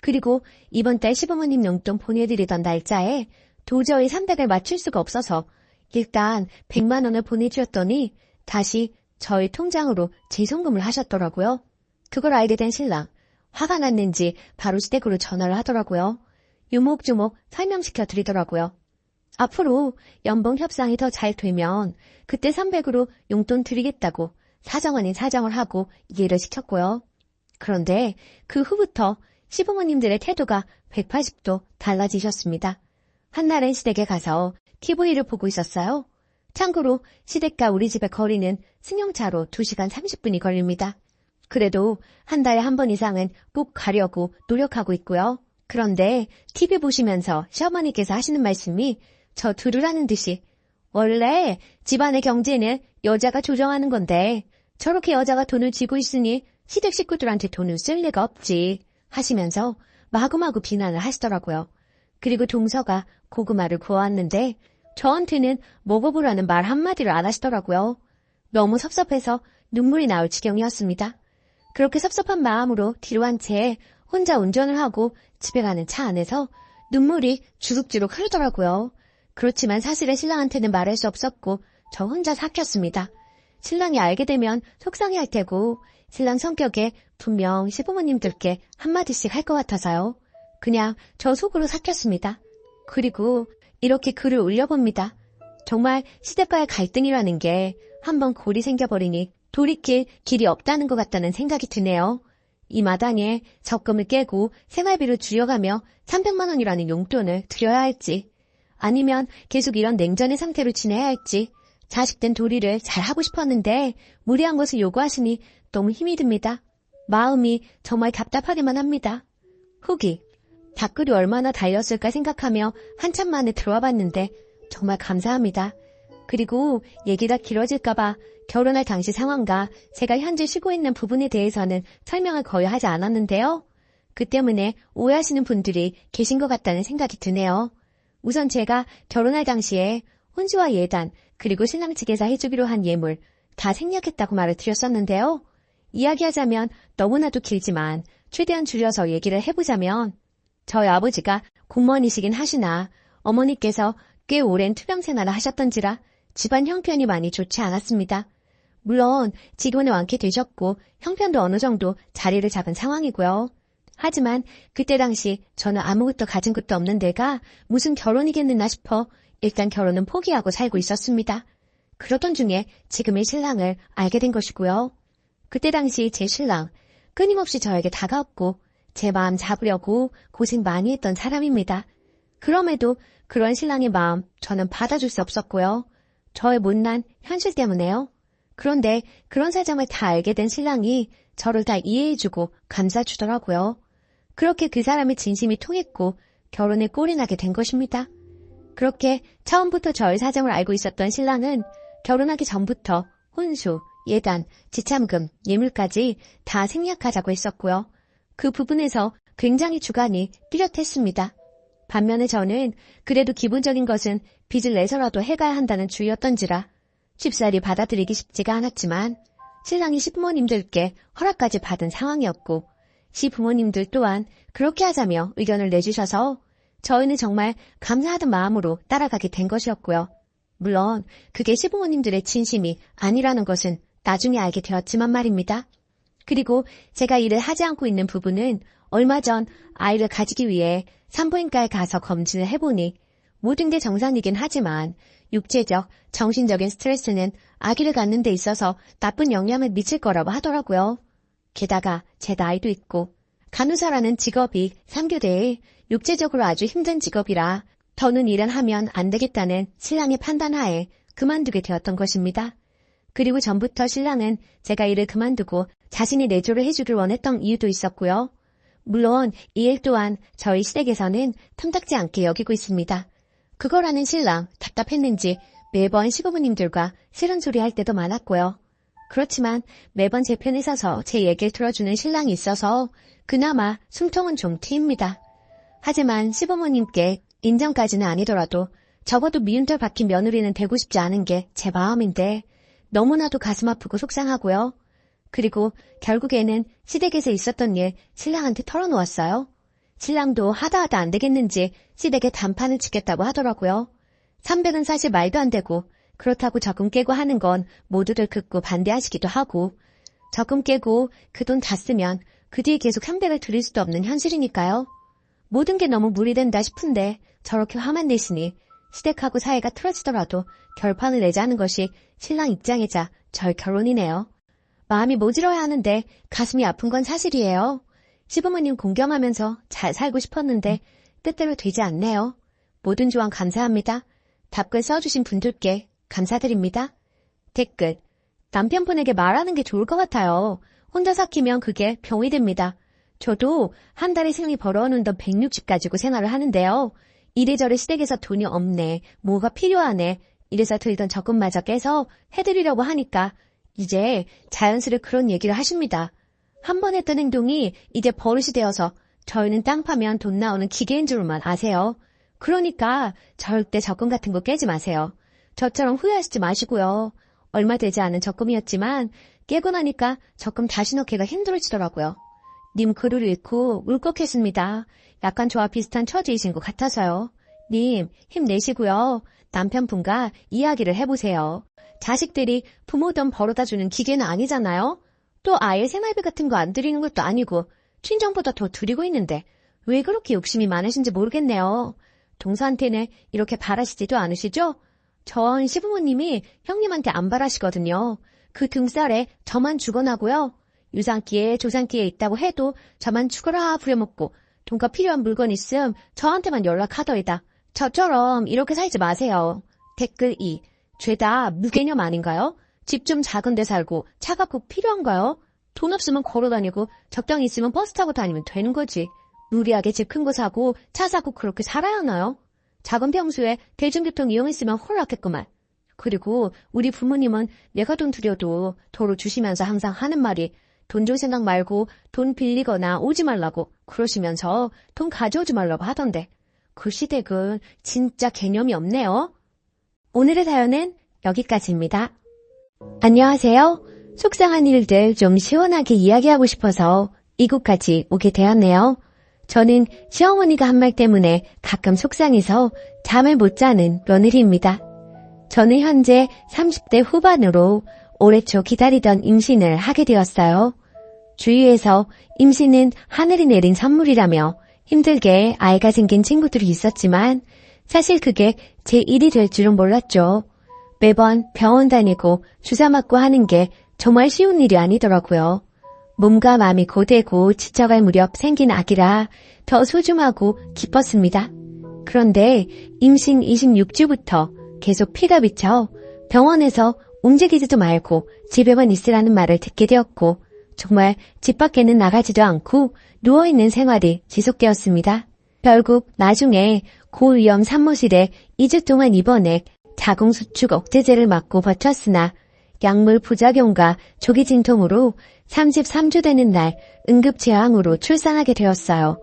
그리고 이번 달 시부모님 용돈 보내드리던 날짜에 도저히 300을 맞출 수가 없어서 일단 100만 원을 보내주었더니 다시 저희 통장으로 재송금을 하셨더라고요. 그걸 알게 된 신랑. 화가 났는지 바로 시댁으로 전화를 하더라고요. 유목조목 설명시켜 드리더라고요. 앞으로 연봉 협상이 더 잘 되면 그때 300으로 용돈 드리겠다고 사정 아닌 사정을 하고 이해를 시켰고요. 그런데 그 후부터 시부모님들의 태도가 180도 달라지셨습니다. 한날은 시댁에 가서 TV를 보고 있었어요. 참고로 시댁과 우리 집의 거리는 승용차로 2시간 30분이 걸립니다. 그래도 한 달에 한 번 이상은 꼭 가려고 노력하고 있고요. 그런데 TV 보시면서 시어머니께서 하시는 말씀이 저 들으라는 듯이 원래 집안의 경제는 여자가 조정하는 건데 저렇게 여자가 돈을 쥐고 있으니 시댁 식구들한테 돈을 쓸 리가 없지 하시면서 마구마구 비난을 하시더라고요. 그리고 동서가 고구마를 구워왔는데 저한테는 먹어보라는 말 한마디를 안 하시더라고요. 너무 섭섭해서 눈물이 나올 지경이었습니다. 그렇게 섭섭한 마음으로 뒤로 한 채 혼자 운전을 하고 집에 가는 차 안에서 눈물이 주룩주룩 흐르더라고요. 그렇지만 사실은 신랑한테는 말할 수 없었고 저 혼자 삭혔습니다. 신랑이 알게 되면 속상해할 테고 신랑 성격에 분명 시부모님들께 한마디씩 할 것 같아서요. 그냥 저 속으로 삭혔습니다. 그리고 이렇게 글을 올려봅니다. 정말 시댁과의 갈등이라는 게 한번 골이 생겨버리니 돌이킬 길이 없다는 것 같다는 생각이 드네요. 이 마당에 적금을 깨고 생활비를 줄여가며 300만 원이라는 용돈을 드려야 할지 아니면 계속 이런 냉전의 상태로 지내야 할지 자식된 도리를 잘하고 싶었는데 무리한 것을 요구하시니 너무 힘이 듭니다. 마음이 정말 답답하기만 합니다. 후기 댓글이 얼마나 달렸을까 생각하며 한참 만에 들어와 봤는데 정말 감사합니다. 그리고 얘기가 길어질까봐 결혼할 당시 상황과 제가 현재 쉬고 있는 부분에 대해서는 설명을 거의 하지 않았는데요. 그 때문에 오해하시는 분들이 계신 것 같다는 생각이 드네요. 우선 제가 결혼할 당시에 혼수와 예단 그리고 신랑 측에서 해주기로 한 예물 다 생략했다고 말을 드렸었는데요. 이야기하자면 너무나도 길지만 최대한 줄여서 얘기를 해보자면 저희 아버지가 공무원이시긴 하시나 어머니께서 꽤 오랜 투병 생활을 하셨던지라 집안 형편이 많이 좋지 않았습니다. 물론 직원에 완쾌되셨고 형편도 어느 정도 자리를 잡은 상황이고요. 하지만 그때 당시 저는 아무것도 가진 것도 없는 데가 무슨 결혼이겠느나 싶어 일단 결혼은 포기하고 살고 있었습니다. 그러던 중에 지금의 신랑을 알게 된 것이고요. 그때 당시 제 신랑 끊임없이 저에게 다가왔고 제 마음 잡으려고 고생 많이 했던 사람입니다. 그럼에도 그런 신랑의 마음 저는 받아줄 수 없었고요. 저의 못난 현실 때문에요. 그런데 그런 사정을 다 알게 된 신랑이 저를 다 이해해주고 감싸주더라고요. 그렇게 그 사람의 진심이 통했고 결혼에 꼴이 나게 된 것입니다. 그렇게 처음부터 저의 사정을 알고 있었던 신랑은 결혼하기 전부터 혼수, 예단, 지참금, 예물까지 다 생략하자고 했었고요. 그 부분에서 굉장히 주관이 뚜렷했습니다. 반면에 저는 그래도 기본적인 것은 빚을 내서라도 해가야 한다는 주의였던지라 쉽사리 받아들이기 쉽지가 않았지만 신랑이 시부모님들께 허락까지 받은 상황이었고 시부모님들 또한 그렇게 하자며 의견을 내주셔서 저희는 정말 감사하던 마음으로 따라가게 된 것이었고요. 물론 그게 시부모님들의 진심이 아니라는 것은 나중에 알게 되었지만 말입니다. 그리고 제가 일을 하지 않고 있는 부분은 얼마 전 아이를 가지기 위해 산부인과에 가서 검진을 해보니 모든 게 정상이긴 하지만 육체적, 정신적인 스트레스는 아기를 갖는 데 있어서 나쁜 영향을 미칠 거라고 하더라고요. 게다가 제 나이도 있고 간호사라는 직업이 3교대에 육체적으로 아주 힘든 직업이라 더는 일을 하면 안 되겠다는 신랑의 판단하에 그만두게 되었던 것입니다. 그리고 전부터 신랑은 제가 일을 그만두고 자신이 내조를 해주길 원했던 이유도 있었고요. 물론 이 일 또한 저희 시댁에서는 탐탁지 않게 여기고 있습니다. 그걸 아는 신랑 답답했는지 매번 시부모님들과 싫은 소리 할 때도 많았고요. 그렇지만 매번 제 편에 서서 제 얘기를 들어주는 신랑이 있어서 그나마 숨통은 좀 트입니다. 하지만 시부모님께 인정까지는 아니더라도 적어도 미운털 박힌 며느리는 되고 싶지 않은 게 제 마음인데 너무나도 가슴 아프고 속상하고요. 그리고 결국에는 시댁에서 있었던 일 신랑한테 털어놓았어요. 신랑도 하다 안 되겠는지 시댁에 단판을 치겠다고 하더라고요. 300은 사실 말도 안 되고 그렇다고 적금 깨고 하는 건 모두들 극구 반대하시기도 하고 적금 깨고 그 돈 다 쓰면 그 뒤에 계속 300을 드릴 수도 없는 현실이니까요. 모든 게 너무 무리된다 싶은데 저렇게 화만 내시니 시댁하고 사이가 틀어지더라도 결판을 내자는 것이 신랑 입장이자 절 결론이네요. 마음이 모질어야 하는데 가슴이 아픈 건 사실이에요. 시부모님 공경하면서 잘 살고 싶었는데 뜻대로 되지 않네요. 모든 조언 감사합니다. 답글 써주신 분들께 감사드립니다. 댓글 남편분에게 말하는 게 좋을 것 같아요. 혼자 삭히면 그게 병이 됩니다. 저도 한 달에 생리 벌어오는 돈 160 가지고 생활을 하는데요. 이래저래 시댁에서 돈이 없네, 뭐가 필요하네, 이래서 들던 적금마저 깨서 해드리려고 하니까 이제 자연스레 그런 얘기를 하십니다. 한 번 했던 행동이 이제 버릇이 되어서 저희는 땅 파면 돈 나오는 기계인 줄만 아세요. 그러니까 절대 적금 같은 거 깨지 마세요. 저처럼 후회하시지 마시고요. 얼마 되지 않은 적금이었지만 깨고 나니까 적금 다시 넣기가 힘들어지더라고요. 님 글을 읽고 울컥했습니다. 약간 저와 비슷한 처지이신 것 같아서요. 님 힘내시고요. 남편분과 이야기를 해보세요. 자식들이 부모 돈 벌어다주는 기계는 아니잖아요. 또 아예 생활비 같은 거 안 드리는 것도 아니고 친정보다 더 드리고 있는데 왜 그렇게 욕심이 많으신지 모르겠네요. 동서한테는 이렇게 바라시지도 않으시죠? 전 시부모님이 형님한테 안 바라시거든요. 그 등살에 저만 죽어나고요. 유산기에 조산기에 있다고 해도 저만 죽어라 부려먹고 돈과 필요한 물건 있음 저한테만 연락하더이다. 저처럼 이렇게 살지 마세요. 댓글 2. 죄다 무개념 아닌가요? 집 좀 작은 데 살고 차가 꼭 필요한가요? 돈 없으면 걸어다니고 적당히 있으면 버스 타고 다니면 되는 거지. 무리하게 집 큰 거 사고 차 사고 그렇게 살아야 하나요? 작은 평수에 대중교통 이용했으면 홀랐겠구만. 그리고 우리 부모님은 내가 돈 드려도 도로 주시면서 항상 하는 말이 돈 줄 생각 말고 돈 빌리거나 오지 말라고 그러시면서 돈 가져오지 말라고 하던데 그 시댁은 진짜 개념이 없네요. 오늘의 사연은 여기까지입니다. 안녕하세요. 속상한 일들 좀 시원하게 이야기하고 싶어서 이곳까지 오게 되었네요. 저는 시어머니가 한 말 때문에 가끔 속상해서 잠을 못 자는 며느리입니다. 저는 현재 30대 후반으로 올해 초 기다리던 임신을 하게 되었어요. 주위에서 임신은 하늘이 내린 선물이라며 힘들게 아이가 생긴 친구들이 있었지만 사실 그게 제 일이 될 줄은 몰랐죠. 매번 병원 다니고 주사 맞고 하는 게 정말 쉬운 일이 아니더라고요. 몸과 마음이 고되고 지쳐갈 무렵 생긴 아기라 더 소중하고 기뻤습니다. 그런데 임신 26주부터 계속 피가 비쳐 병원에서 움직이지도 말고 집에만 있으라는 말을 듣게 되었고 정말 집 밖에는 나가지도 않고 누워있는 생활이 지속되었습니다. 결국 나중에 고위험 산모실에 2주 동안 입원해 자궁수축 억제제를 맞고 버텼으나 약물 부작용과 조기 진통으로 33주 되는 날 응급제왕으로 출산하게 되었어요.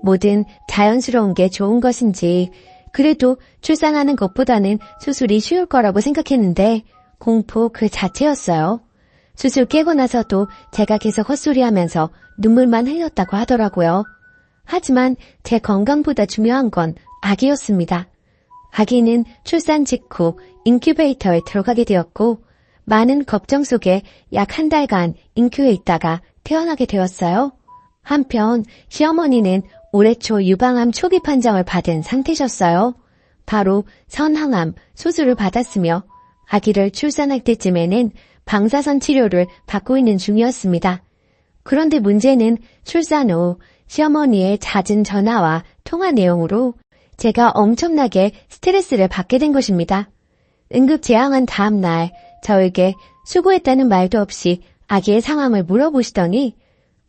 뭐든 자연스러운 게 좋은 것인지 그래도 출산하는 것보다는 수술이 쉬울 거라고 생각했는데 공포 그 자체였어요. 수술 깨고 나서도 제가 계속 헛소리하면서 눈물만 흘렸다고 하더라고요. 하지만 제 건강보다 중요한 건 아기였습니다. 아기는 출산 직후 인큐베이터에 들어가게 되었고 많은 걱정 속에 약 한 달간 인큐에 있다가 태어나게 되었어요. 한편 시어머니는 올해 초 유방암 초기 판정을 받은 상태셨어요. 바로 선항암 수술을 받았으며 아기를 출산할 때쯤에는 방사선 치료를 받고 있는 중이었습니다. 그런데 문제는 출산 후 시어머니의 잦은 전화와 통화 내용으로 제가 엄청나게 스트레스를 받게 된 것입니다. 응급제왕한 다음 날 저에게 수고했다는 말도 없이 아기의 상황을 물어보시더니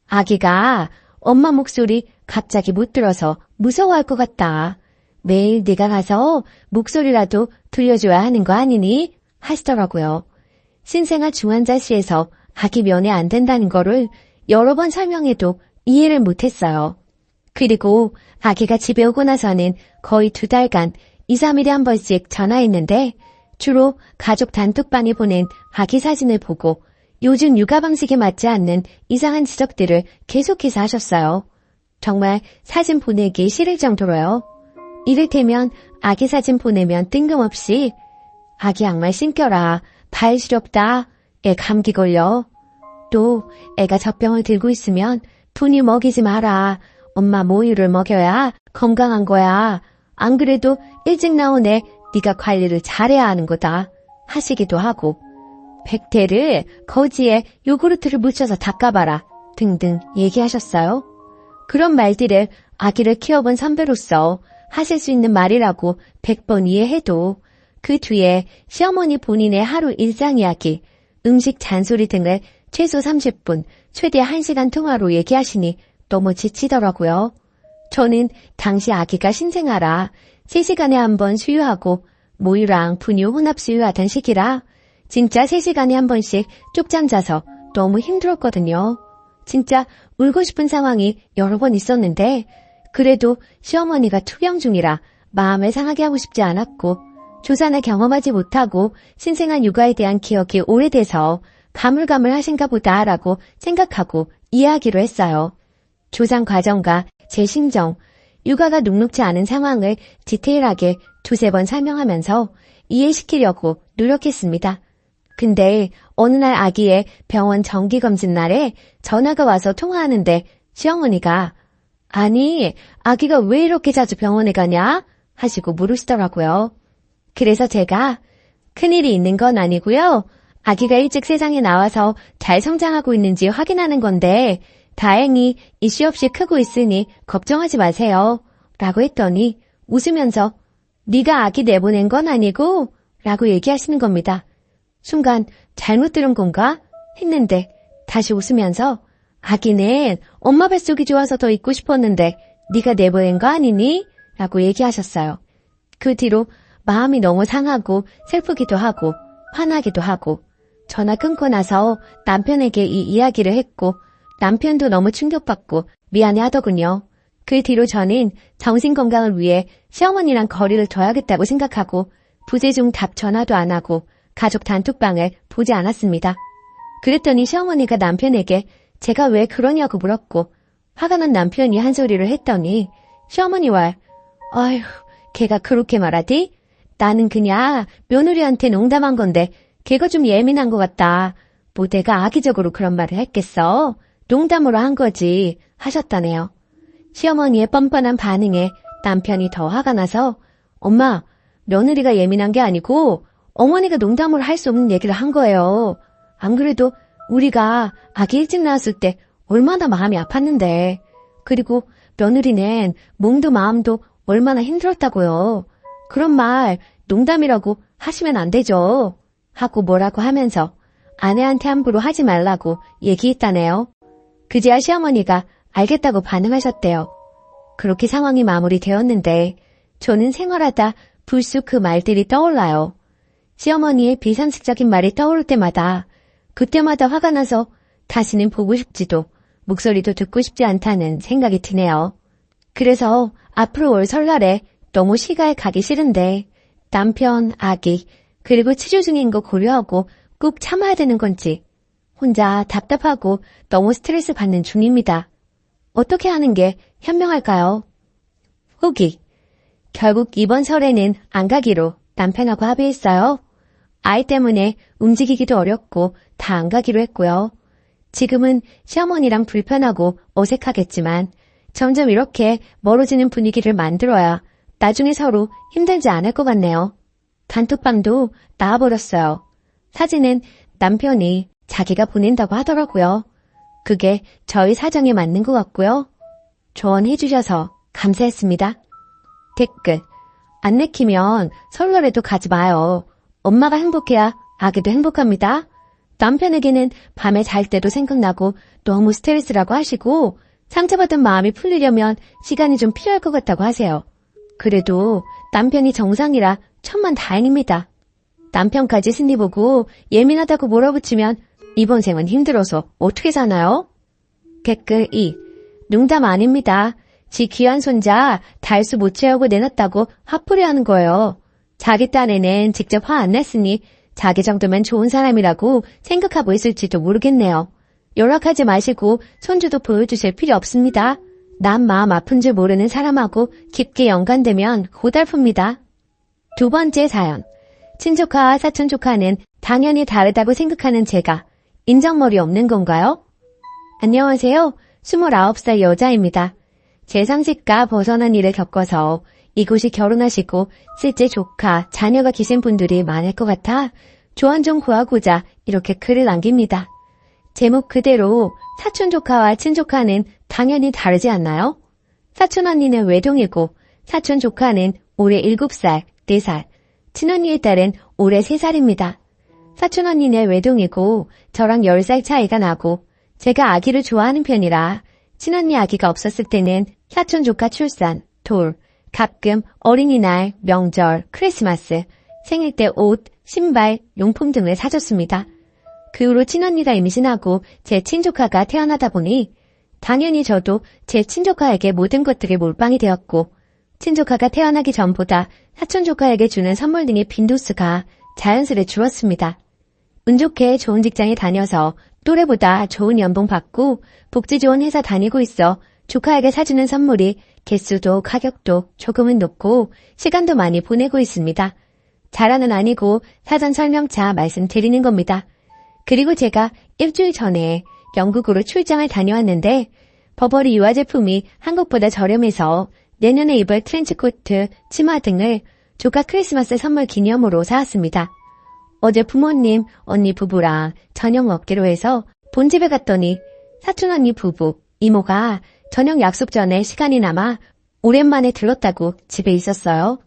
아기가 엄마 목소리 갑자기 못 들어서 무서워할 것 같다. 매일 네가 가서 목소리라도 들려줘야 하는 거 아니니? 하시더라고요. 신생아 중환자실에서 아기 면회 안 된다는 거를 여러 번 설명해도 이해를 못했어요. 그리고 아기가 집에 오고 나서는 거의 2달간 2, 3일에 한 번씩 전화했는데 주로 가족 단톡방에 보낸 아기 사진을 보고 요즘 육아 방식에 맞지 않는 이상한 지적들을 계속해서 하셨어요. 정말 사진 보내기 싫을 정도로요. 이를테면 아기 사진 보내면 뜬금없이 아기 양말 신겨라, 발 시렵다, 애 감기 걸려. 또 애가 젖병을 들고 있으면 분유 먹이지 마라, 엄마 모유를 먹여야 건강한 거야. 안 그래도 일찍 나온 애 네가 관리를 잘해야 하는 거다 하시기도 하고 백태를 거지에 요구르트를 묻혀서 닦아봐라 등등 얘기하셨어요. 그런 말들을 아기를 키워본 선배로서 하실 수 있는 말이라고 100번 이해해도 그 뒤에 시어머니 본인의 하루 일상 이야기, 음식 잔소리 등을 최소 30분, 최대 1시간 통화로 얘기하시니 너무 지치더라고요. 저는 당시 아기가 신생아라 3시간에 한 번 수유하고 모유랑 분유 혼합수유 하던 시기라 진짜 3시간에 한 번씩 쪽잠 자서 너무 힘들었거든요. 진짜 울고 싶은 상황이 여러 번 있었는데 그래도 시어머니가 투병 중이라 마음을 상하게 하고 싶지 않았고 조산을 경험하지 못하고 신생아 육아에 대한 기억이 오래돼서 가물가물하신가 보다라고 생각하고 이해하기로 했어요. 조산 과정과 제 심정, 육아가 녹록지 않은 상황을 디테일하게 2-3번 설명하면서 이해시키려고 노력했습니다. 근데 어느 날 아기의 병원 정기검진 날에 전화가 와서 통화하는데 시어머니가 아니, 아기가 왜 이렇게 자주 병원에 가냐? 하시고 물으시더라고요. 그래서 제가 큰일이 있는 건 아니고요. 아기가 일찍 세상에 나와서 잘 성장하고 있는지 확인하는 건데 다행히 이슈 없이 크고 있으니 걱정하지 마세요. 라고 했더니 웃으면서 네가 아기 내보낸 건 아니고? 라고 얘기하시는 겁니다. 순간 잘못 들은 건가? 했는데 다시 웃으면서 아기는 엄마 뱃속이 좋아서 더 있고 싶었는데 네가 내보낸 거 아니니? 라고 얘기하셨어요. 그 뒤로 마음이 너무 상하고 슬프기도 하고 화나기도 하고 전화 끊고 나서 남편에게 이 이야기를 했고 남편도 너무 충격받고 미안해 하더군요. 그 뒤로 저는 정신건강을 위해 시어머니랑 거리를 둬야겠다고 생각하고 부재중 답 전화도 안 하고 가족 단톡방을 보지 않았습니다. 그랬더니 시어머니가 남편에게 제가 왜 그러냐고 물었고 화가 난 남편이 한 소리를 했더니 시어머니와 아휴 걔가 그렇게 말하디? 나는 그냥 며느리한테 농담한 건데 걔가 좀 예민한 것 같다. 뭐 내가 악의적으로 그런 말을 했겠어? 농담으로 한 거지 하셨다네요. 시어머니의 뻔뻔한 반응에 남편이 더 화가 나서 엄마, 며느리가 예민한 게 아니고 어머니가 농담으로 할 수 없는 얘기를 한 거예요. 안 그래도 우리가 아기 일찍 낳았을 때 얼마나 마음이 아팠는데 그리고 며느리는 몸도 마음도 얼마나 힘들었다고요. 그런 말 농담이라고 하시면 안 되죠. 하고 뭐라고 하면서 아내한테 함부로 하지 말라고 얘기했다네요. 그제야 시어머니가 알겠다고 반응하셨대요. 그렇게 상황이 마무리되었는데 저는 생활하다 불쑥 그 말들이 떠올라요. 시어머니의 비상식적인 말이 떠오를 때마다 그때마다 화가 나서 다시는 보고 싶지도 목소리도 듣고 싶지 않다는 생각이 드네요. 그래서 앞으로 올 설날에 너무 시가에 가기 싫은데 남편, 아기, 그리고 치료 중인 거 고려하고 꼭 참아야 되는 건지 혼자 답답하고 너무 스트레스 받는 중입니다. 어떻게 하는 게 현명할까요? 후기. 결국 이번 설에는 안 가기로 남편하고 합의했어요. 아이 때문에 움직이기도 어렵고 다 안 가기로 했고요. 지금은 시어머니랑 불편하고 어색하겠지만 점점 이렇게 멀어지는 분위기를 만들어야 나중에 서로 힘들지 않을 것 같네요. 단톡방도 나와버렸어요. 사진은 남편이 자기가 보낸다고 하더라고요. 그게 저희 사정에 맞는 것 같고요. 조언해주셔서 감사했습니다. 댓글. 안 내키면 설날에도 가지 마요. 엄마가 행복해야 아기도 행복합니다. 남편에게는 밤에 잘 때도 생각나고 너무 스트레스라고 하시고 상처받은 마음이 풀리려면 시간이 좀 필요할 것 같다고 하세요. 그래도 남편이 정상이라 천만다행입니다. 남편까지 승리 보고 예민하다고 몰아붙이면 이번 생은 힘들어서 어떻게 사나요? 댓글 2. 농담 아닙니다. 지 귀한 손자 달수 못 채우고 내놨다고 화풀이하는 거예요. 자기 딴에는 직접 화 안 냈으니 자기 정도면 좋은 사람이라고 생각하고 있을지도 모르겠네요. 연락하지 마시고 손주도 보여주실 필요 없습니다. 남 마음 아픈 줄 모르는 사람하고 깊게 연관되면 고달픕니다. 두 번째 사연. 친조카와 사촌조카는 당연히 다르다고 생각하는 제가 인정머리 없는 건가요? 안녕하세요. 29살 여자입니다. 제 상식과 벗어난 일을 겪어서 이곳이 결혼하시고 실제 조카, 자녀가 계신 분들이 많을 것 같아 조언 좀 구하고자 이렇게 글을 남깁니다. 제목 그대로 사촌 조카와 친조카는 당연히 다르지 않나요? 사촌 언니는 외동이고 사촌 조카는 올해 7살, 4살, 친언니의 딸은 올해 3살입니다. 사촌 언니는 외동이고 저랑 10살 차이가 나고 제가 아기를 좋아하는 편이라 친언니 아기가 없었을 때는 사촌 조카 출산, 돌, 가끔 어린이날, 명절, 크리스마스 생일 때 옷, 신발, 용품 등을 사줬습니다. 그 후로 친언니가 임신하고 제 친조카가 태어나다 보니 당연히 저도 제 친조카에게 모든 것들이 몰빵이 되었고 친조카가 태어나기 전보다 사촌조카에게 주는 선물 등의 빈도수가 자연스레 줄었습니다. 운 좋게 좋은 직장에 다녀서 또래보다 좋은 연봉 받고 복지 좋은 회사 다니고 있어 조카에게 사주는 선물이 개수도 가격도 조금은 높고 시간도 많이 보내고 있습니다. 자랑은 아니고 사전 설명차 말씀드리는 겁니다. 그리고 제가 일주일 전에 영국으로 출장을 다녀왔는데 버버리 유아 제품이 한국보다 저렴해서 내년에 입을 트렌치코트, 치마 등을 조카 크리스마스 선물 기념으로 사왔습니다. 어제 부모님, 언니 부부랑 저녁 먹기로 해서 본집에 갔더니 사촌언니 부부, 이모가 저녁 약속 전에 시간이 남아 오랜만에 들렀다고 집에 있었어요.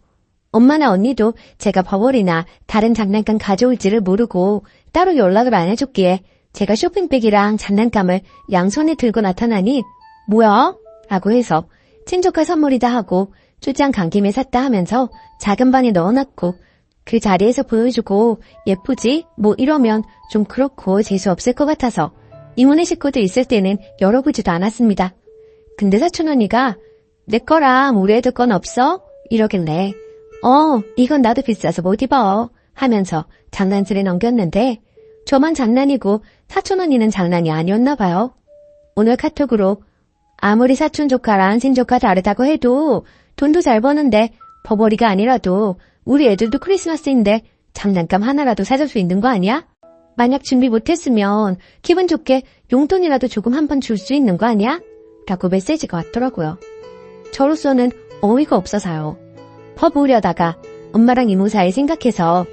엄마나 언니도 제가 버버리나 다른 장난감 가져올지를 모르고 따로 연락을 안 해줬기에 제가 쇼핑백이랑 장난감을 양손에 들고 나타나니 뭐야? 라고 해서 친조카 선물이다 하고 출장 간 김에 샀다 하면서 작은 방에 넣어놨고 그 자리에서 보여주고 예쁘지? 뭐 이러면 좀 그렇고 재수없을 것 같아서 이모네 식구들 있을 때는 열어보지도 않았습니다. 근데 사촌언니가 내 거랑 우리 애들 건 없어? 이러길래 이건 나도 비싸서 못 입어 하면서 장난질에 넘겼는데 저만 장난이고 사촌언니는 장난이 아니었나 봐요. 오늘 카톡으로 아무리 사촌 조카랑 친조카 다르다고 해도 돈도 잘 버는데 버버리가 아니라도 우리 애들도 크리스마스인데 장난감 하나라도 사줄 수 있는 거 아니야? 만약 준비 못했으면 기분 좋게 용돈이라도 조금 한 번 줄 수 있는 거 아니야? 라고 메시지가 왔더라고요. 저로서는 어이가 없어서요. 퍼부으려다가 엄마랑 이모 사이 생각해서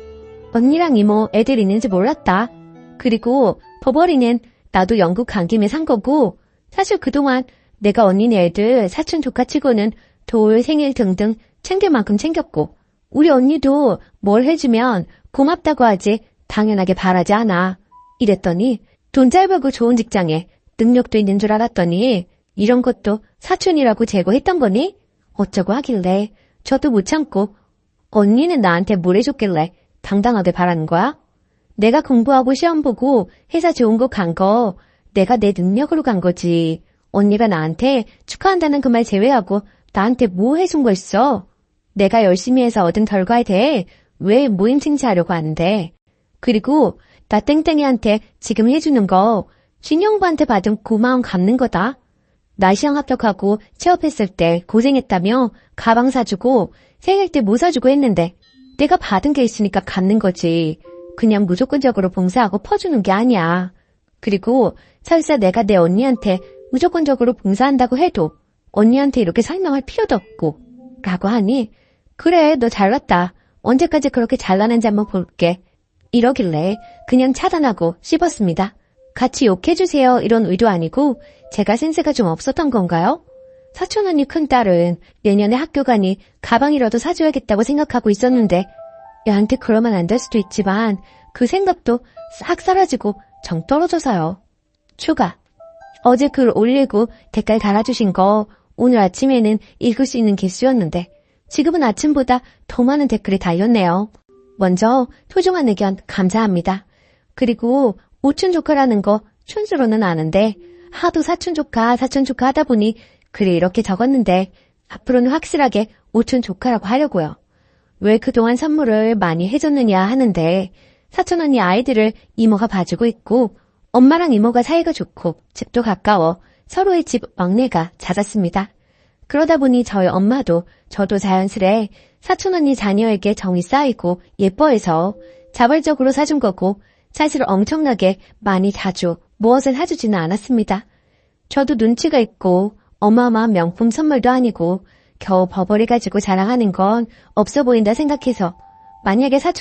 언니랑 이모 애들 있는지 몰랐다. 그리고 버버리는 나도 영국 간 김에 산 거고 사실 그동안 내가 언니네 애들 사촌 조카 치고는 돌, 생일 등등 챙길 만큼 챙겼고 우리 언니도 뭘 해주면 고맙다고 하지 당연하게 바라지 않아. 이랬더니 돈 잘 벌고 좋은 직장에 능력도 있는 줄 알았더니 이런 것도 사촌이라고 제거했던 거니? 어쩌고 하길래 저도 못 참고 언니는 나한테 뭘 해줬길래 당당하게 바라는 거야? 내가 공부하고 시험 보고 회사 좋은 곳 간 거 내가 내 능력으로 간 거지. 언니가 나한테 축하한다는 그 말 제외하고 나한테 뭐 해준 거 있어? 내가 열심히 해서 얻은 결과에 대해 왜 모임 칭찬하려고 하는데. 그리고 나 땡땡이한테 지금 해주는 거 신영부한테 받은 고마움 갚는 거다. 나 시험 합격하고 취업했을 때 고생했다며 가방 사주고 생일 때 뭐 사주고 했는데 내가 받은 게 있으니까 갚는 거지. 그냥 무조건적으로 봉사하고 퍼주는 게 아니야. 그리고 설사 내가 내 언니한테 무조건적으로 봉사한다고 해도 언니한테 이렇게 설명할 필요도 없고 라고 하니 그래 너 잘났다. 언제까지 그렇게 잘나는지 한번 볼게. 이러길래 그냥 차단하고 씹었습니다. 같이 욕해주세요 이런 의도 아니고 제가 센스가 좀 없었던 건가요? 사촌언니 큰딸은 내년에 학교 가니 가방이라도 사줘야겠다고 생각하고 있었는데 얘한테 그러면 안 될 수도 있지만 그 생각도 싹 사라지고 정 떨어져서요. 추가. 어제 글 올리고 댓글 달아주신 거 오늘 아침에는 읽을 수 있는 개수였는데 지금은 아침보다 더 많은 댓글이 달렸네요. 먼저 소중한 의견 감사합니다. 그리고 오춘조카라는 거 촌스로는 아는데 하도 사촌조카 사촌조카 하다 보니 글이 이렇게 적었는데 앞으로는 확실하게 오춘조카라고 하려고요. 왜 그동안 선물을 많이 해줬느냐 하는데 사촌언니 아이들을 이모가 봐주고 있고 엄마랑 이모가 사이가 좋고 집도 가까워 서로의 집 막내가 잦았습니다. 그러다 보니 저희 엄마도 저도 자연스레 사촌언니 자녀에게 정이 쌓이고 예뻐해서 자발적으로 사준 거고 사실 엄청나게 많이 자주 무엇을 사주지는 않았습니다. 저도 눈치가 있고 어마어마한 명품 선물도 아니고 겨우 버버리 가지고 자랑하는 건 없어 보인다 생각해서 만약에 사촌